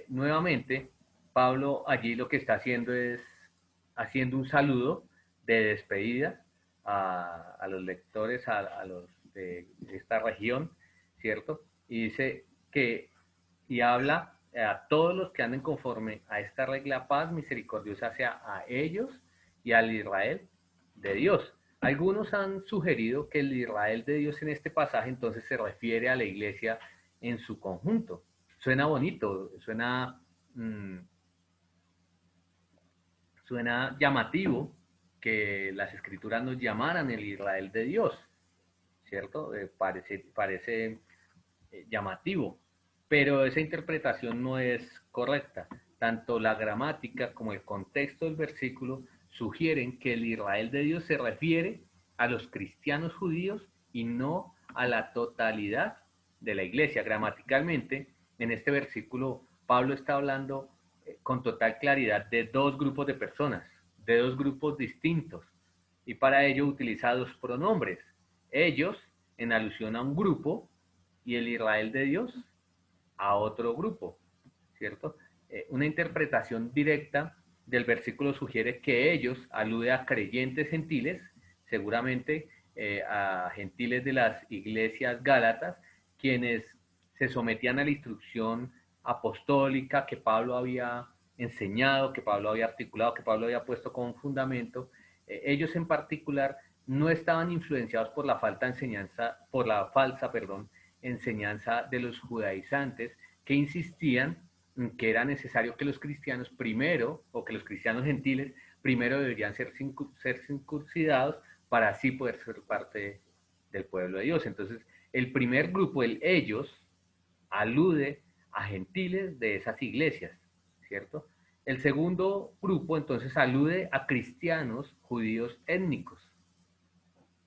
nuevamente, Pablo allí lo que está haciendo es haciendo un saludo de despedida a los lectores, a los de esta región, ¿cierto? Y dice que, y habla a todos los que anden conforme a esta regla, paz misericordiosa sea a ellos y al Israel de Dios. Algunos han sugerido que el Israel de Dios en este pasaje entonces se refiere a la iglesia en su conjunto. Suena bonito, suena llamativo que las escrituras nos llamaran el Israel de Dios, ¿cierto? Parece llamativo, pero esa interpretación no es correcta. Tanto la gramática como el contexto del versículo sugieren que el Israel de Dios se refiere a los cristianos judíos y no a la totalidad de la iglesia. Gramaticalmente, en este versículo, Pablo está hablando con total claridad de dos grupos de personas, de dos grupos distintos, y para ello utiliza dos pronombres. Ellos, en alusión a un grupo, y el Israel de Dios a otro grupo, ¿cierto? Una interpretación directa del versículo sugiere que ellos alude a creyentes gentiles, seguramente a gentiles de las iglesias gálatas, quienes se sometían a la instrucción apostólica que Pablo había enseñado, que Pablo había articulado, que Pablo había puesto como fundamento. Ellos en particular no estaban influenciados por la falsa enseñanza de los judaizantes, que insistían en que era necesario que los cristianos primero, o que los cristianos gentiles primero deberían ser circuncidados para así poder ser parte del pueblo de Dios. Entonces, el primer grupo, el ellos, alude a gentiles de esas iglesias, ¿cierto? El segundo grupo, entonces, alude a cristianos judíos étnicos,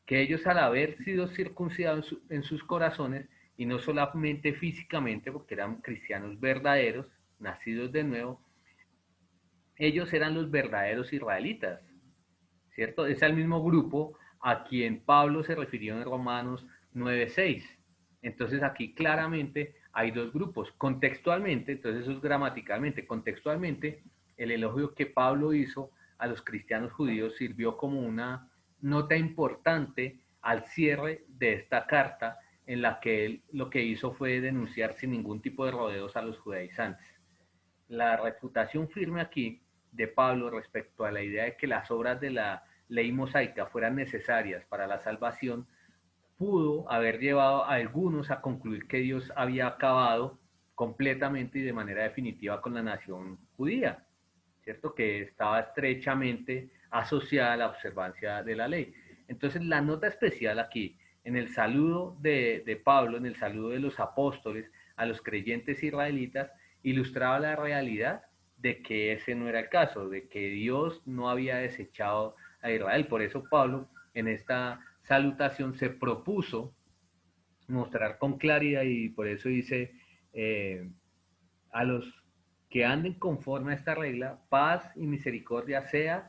que ellos al haber sido circuncidados en sus corazones, y no solamente físicamente, porque eran cristianos verdaderos, nacidos de nuevo, ellos eran los verdaderos israelitas, ¿cierto? Es el mismo grupo a quien Pablo se refirió en Romanos 9:6, Entonces aquí claramente hay dos grupos. Contextualmente, entonces eso es gramaticalmente, contextualmente, el elogio que Pablo hizo a los cristianos judíos sirvió como una nota importante al cierre de esta carta en la que él lo que hizo fue denunciar sin ningún tipo de rodeos a los judaizantes. La refutación firme aquí de Pablo respecto a la idea de que las obras de la ley mosaica fueran necesarias para la salvación pudo haber llevado a algunos a concluir que Dios había acabado completamente y de manera definitiva con la nación judía, ¿cierto? Que estaba estrechamente asociada a la observancia de la ley. Entonces, la nota especial aquí, en el saludo de Pablo, en el saludo de los apóstoles a los creyentes israelitas, ilustraba la realidad de que ese no era el caso, de que Dios no había desechado a Israel. Por eso Pablo en esta salutación se propuso mostrar con claridad y por eso dice a los que anden conforme a esta regla, paz y misericordia sea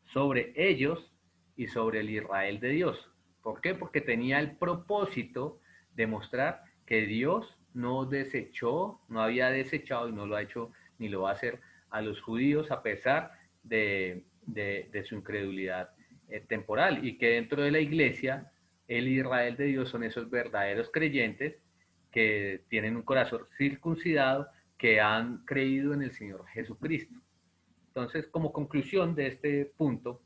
sobre ellos y sobre el Israel de Dios. ¿Por qué? Porque tenía el propósito de mostrar que Dios no desechó, no había desechado y no lo ha hecho ni lo va a hacer a los judíos a pesar de su incredulidad temporal y que dentro de la iglesia el Israel de Dios son esos verdaderos creyentes que tienen un corazón circuncidado, que han creído en el Señor Jesucristo. Entonces, como conclusión de este punto,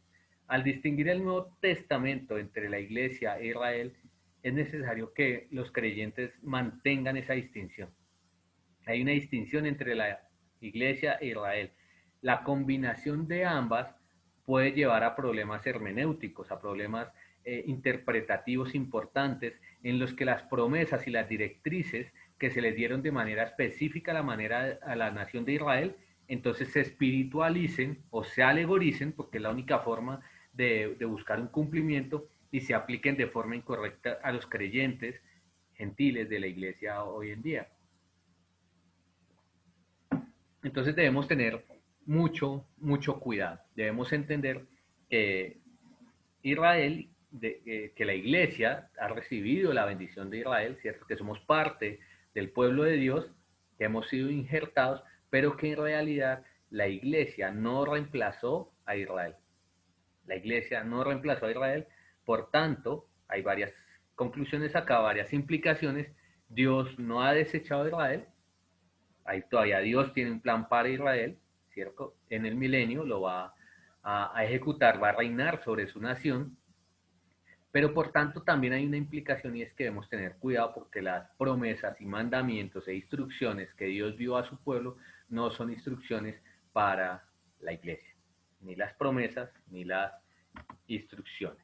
al distinguir el Nuevo Testamento entre la Iglesia e Israel, es necesario que los creyentes mantengan esa distinción. Hay una distinción entre la Iglesia e Israel. La combinación de ambas puede llevar a problemas hermenéuticos, a problemas interpretativos importantes en los que las promesas y las directrices que se les dieron de manera específica a la nación de Israel, entonces se espiritualicen o se alegoricen, porque es la única forma de buscar un cumplimiento, y se apliquen de forma incorrecta a los creyentes gentiles de la iglesia hoy en día. Entonces debemos tener mucho cuidado. Debemos entender que Israel, que la iglesia ha recibido la bendición de Israel, ¿cierto? Que somos parte del pueblo de Dios, que hemos sido injertados, pero que en realidad la iglesia no reemplazó a Israel. La iglesia no reemplazó a Israel, por tanto, hay varias conclusiones acá, varias implicaciones. Dios no ha desechado a Israel, ahí todavía Dios tiene un plan para Israel, ¿cierto? En el milenio lo va a ejecutar, va a reinar sobre su nación, pero por tanto también hay una implicación y es que debemos tener cuidado porque las promesas y mandamientos e instrucciones que Dios dio a su pueblo no son instrucciones para la iglesia, ni las promesas ni las instrucciones,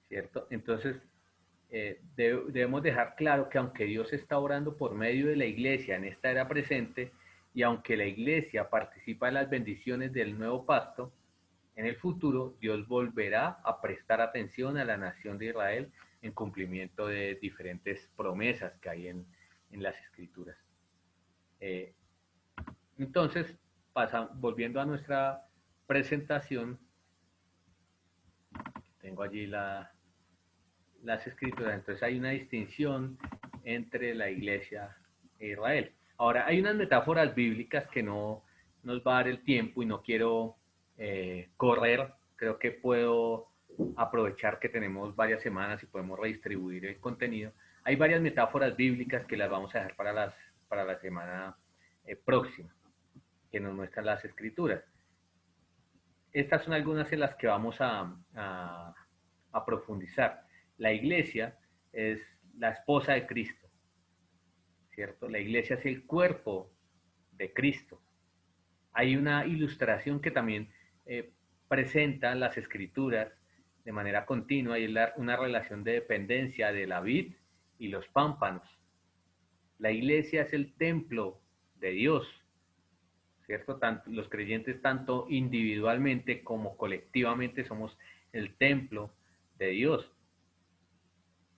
¿cierto? Entonces, debemos dejar claro que aunque Dios está orando por medio de la iglesia en esta era presente y aunque la iglesia participa en las bendiciones del nuevo pacto, en el futuro Dios volverá a prestar atención a la nación de Israel en cumplimiento de diferentes promesas que hay en las escrituras. Entonces, volviendo a nuestra presentación, tengo allí las escrituras. Entonces hay una distinción entre la iglesia e Israel. Ahora, hay unas metáforas bíblicas que no nos va a dar el tiempo y no quiero correr. Creo que puedo aprovechar que tenemos varias semanas y podemos redistribuir el contenido. Hay varias metáforas bíblicas que las vamos a dejar para la semana próxima, que nos muestran las escrituras. Estas son algunas en las que vamos a profundizar. La iglesia es la esposa de Cristo, ¿cierto? La iglesia es el cuerpo de Cristo. Hay una ilustración que también presenta las escrituras de manera continua y es una relación de dependencia de la vid y los pámpanos. La iglesia es el templo de Dios, ¿cierto? Los creyentes tanto individualmente como colectivamente somos el templo de Dios.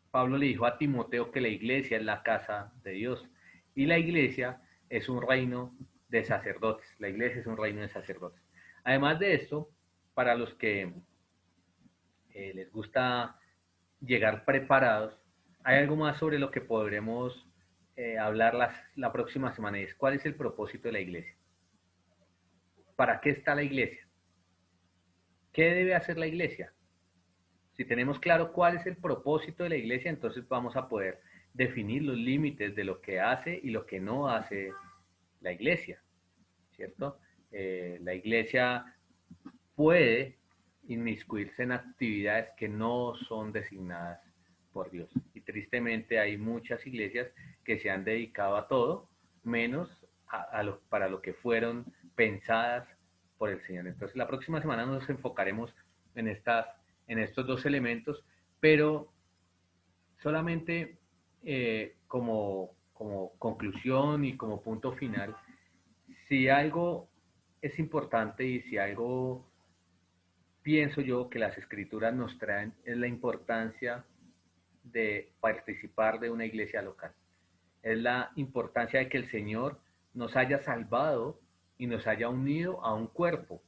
Pablo le dijo a Timoteo que la iglesia es la casa de Dios y la iglesia es un reino de sacerdotes. La iglesia es un reino de sacerdotes. Además de esto, para los que les gusta llegar preparados, hay algo más sobre lo que podremos hablar la próxima semana, y es cuál es el propósito de la iglesia. ¿Para qué está la iglesia? ¿Qué debe hacer la iglesia? Si tenemos claro cuál es el propósito de la iglesia, entonces vamos a poder definir los límites de lo que hace y lo que no hace la iglesia, ¿cierto? La iglesia puede inmiscuirse en actividades que no son designadas por Dios. Y tristemente hay muchas iglesias que se han dedicado a todo, menos para lo que fueron pensadas por el Señor. Entonces la próxima semana nos enfocaremos en, en estos dos elementos, pero solamente como conclusión y como punto final, si algo es importante y si algo pienso yo que las escrituras nos traen es la importancia de participar de una iglesia local. Es la importancia de que el Señor nos haya salvado y nos haya unido a un cuerpo.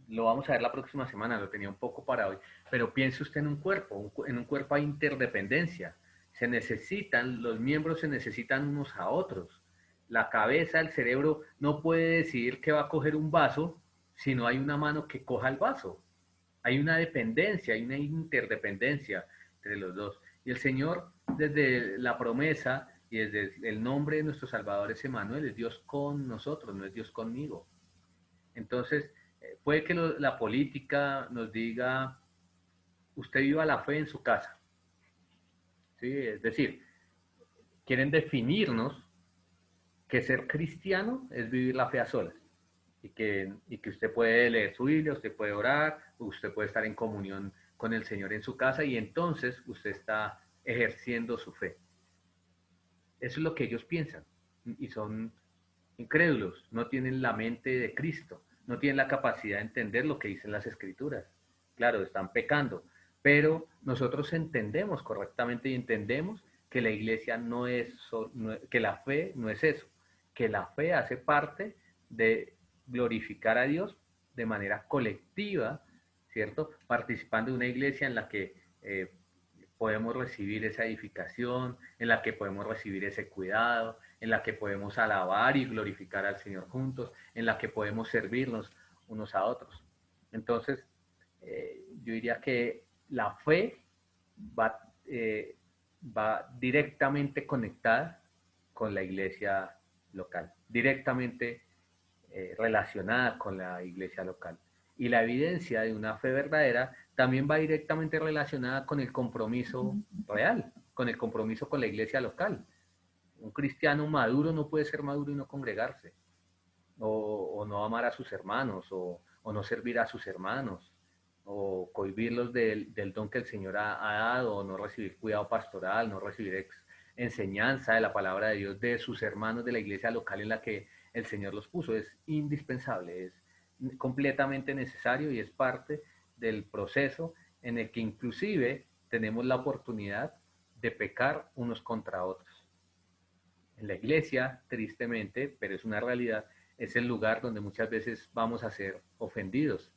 Lo vamos a ver la próxima semana, lo tenía un poco para hoy, pero piense usted en un cuerpo, en un cuerpo hay interdependencia. Se necesitan, los miembros se necesitan unos a otros. La cabeza, el cerebro no puede decidir que va a coger un vaso si no hay una mano que coja el vaso. Hay una dependencia, hay una interdependencia entre los dos. Y el Señor, desde la promesa y desde el nombre de nuestro Salvador es Emmanuel, es Dios con nosotros, no es Dios conmigo. Entonces, puede que la política nos diga, usted viva la fe en su casa. ¿Sí? Es decir, quieren definirnos que ser cristiano es vivir la fe a solas. Y que usted puede leer su Biblia, usted puede orar, usted puede estar en comunión con el Señor en su casa y entonces usted está ejerciendo su fe. Eso es lo que ellos piensan y son incrédulos, no tienen la mente de Cristo, no tienen la capacidad de entender lo que dicen las Escrituras. Claro, están pecando, pero nosotros entendemos correctamente y entendemos que la iglesia no es, que la fe no es eso, que la fe hace parte de glorificar a Dios de manera colectiva, ¿cierto? Participando de una iglesia en la que podemos recibir esa edificación, en la que podemos recibir ese cuidado, en la que podemos alabar y glorificar al Señor juntos, en la que podemos servirnos unos a otros. Entonces, yo diría que la fe va, va directamente conectada con la iglesia local, directamente relacionada con la iglesia local. Y la evidencia de una fe verdadera también va directamente relacionada con el compromiso real, con el compromiso con la iglesia local. Un cristiano maduro no puede ser maduro y no congregarse, o no amar a sus hermanos, o no servir a sus hermanos, o cohibirlos del don que el Señor ha dado, o no recibir cuidado pastoral, no recibir enseñanza de la palabra de Dios de sus hermanos de la iglesia local en la que el Señor los puso. Es indispensable, es completamente necesario y es parte del proceso en el que inclusive tenemos la oportunidad de pecar unos contra otros. En la iglesia, tristemente, pero es una realidad, es el lugar donde muchas veces vamos a ser ofendidos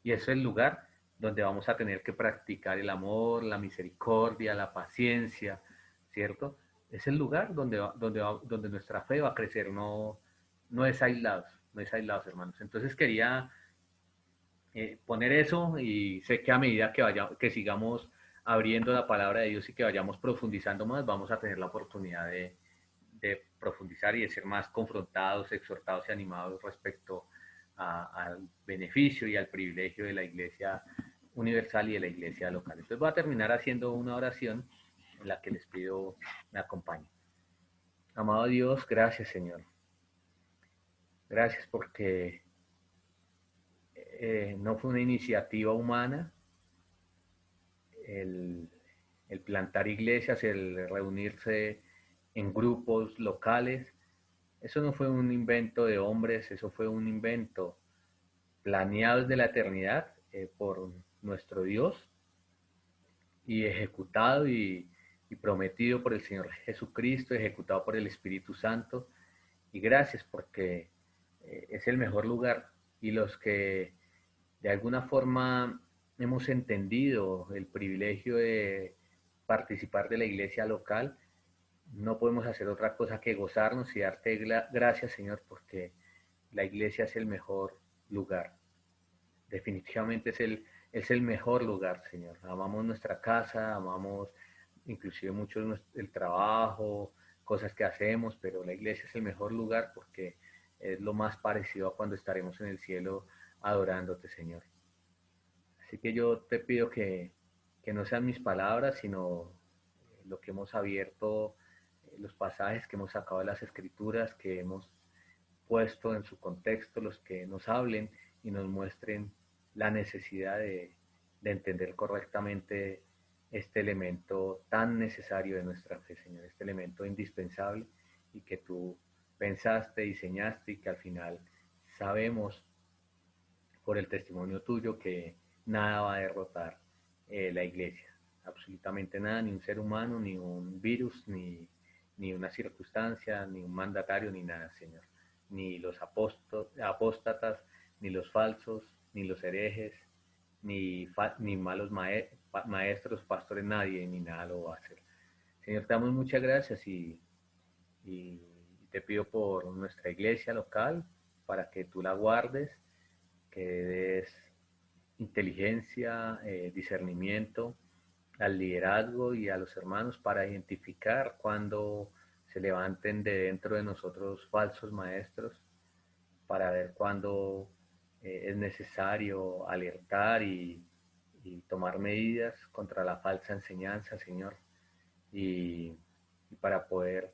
y es el lugar donde vamos a tener que practicar el amor, la misericordia, la paciencia, ¿cierto? Es el lugar donde nuestra fe va a crecer, no es aislados, no es aislados, hermanos. Entonces quería poner eso y sé que a medida que sigamos abriendo la palabra de Dios y que vayamos profundizando más, vamos a tener la oportunidad de profundizar y de ser más confrontados, exhortados y animados respecto al beneficio y al privilegio de la iglesia universal y de la iglesia local. Entonces voy a terminar haciendo una oración en la que les pido me acompañen. Amado Dios, gracias Señor. Gracias porque no fue una iniciativa humana el, el plantar iglesias, el reunirse en grupos locales. Eso no fue un invento de hombres, eso fue un invento planeado desde la eternidad por nuestro Dios y ejecutado y prometido por el Señor Jesucristo, ejecutado por el Espíritu Santo. Y gracias porque es el mejor lugar y los que de alguna forma hemos entendido el privilegio participar de la iglesia local, no podemos hacer otra cosa que gozarnos y darte gracias, Señor, porque la iglesia es el mejor lugar. Definitivamente es el mejor lugar, Señor. Amamos nuestra casa, amamos inclusive mucho el trabajo, cosas que hacemos, pero la iglesia es el mejor lugar porque es lo más parecido a cuando estaremos en el cielo adorándote, Señor. Así que yo te pido que no sean mis palabras, sino lo que hemos abierto, los pasajes que hemos sacado de las escrituras, que hemos puesto en su contexto, los que nos hablen y nos muestren la necesidad de entender correctamente este elemento tan necesario de nuestra fe, Señor, este elemento indispensable y que tú pensaste, diseñaste y que al final sabemos por el testimonio tuyo que nada va a derrotar la iglesia, absolutamente nada, ni un ser humano, ni un virus, ni una circunstancia, ni un mandatario, ni nada, Señor, ni los apóstatas, ni los falsos, ni los herejes, ni malos maestros, pastores, nadie, ni nada lo va a hacer. Señor, te damos muchas gracias y te pido por nuestra iglesia local, para que tú la guardes, que des inteligencia, discernimiento al liderazgo y a los hermanos para identificar cuando se levanten de dentro de nosotros falsos maestros, para ver cuándo es necesario alertar y tomar medidas contra la falsa enseñanza, Señor, y para poder,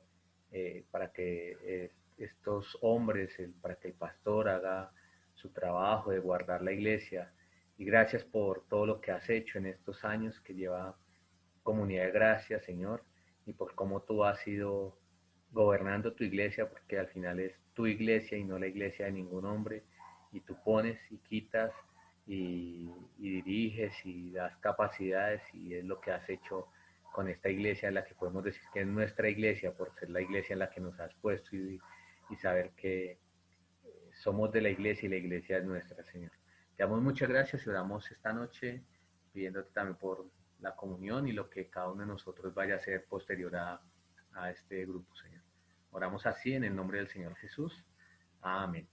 para que estos hombres, para que el pastor haga su trabajo de guardar la iglesia. Y gracias por todo lo que has hecho en estos años que lleva Comunidad de Gracia, Señor, y por cómo tú has ido gobernando tu iglesia, porque al final es tu iglesia y no la iglesia de ningún hombre, y tú pones y quitas y diriges y das capacidades, y es lo que has hecho con esta iglesia, en la que podemos decir que es nuestra iglesia, por ser la iglesia en la que nos has puesto y saber que somos de la iglesia y la iglesia es nuestra, Señor. Te damos muchas gracias y oramos esta noche pidiéndote también por la comunión y lo que cada uno de nosotros vaya a hacer posterior a este grupo, Señor. Oramos así en el nombre del Señor Jesús. Amén.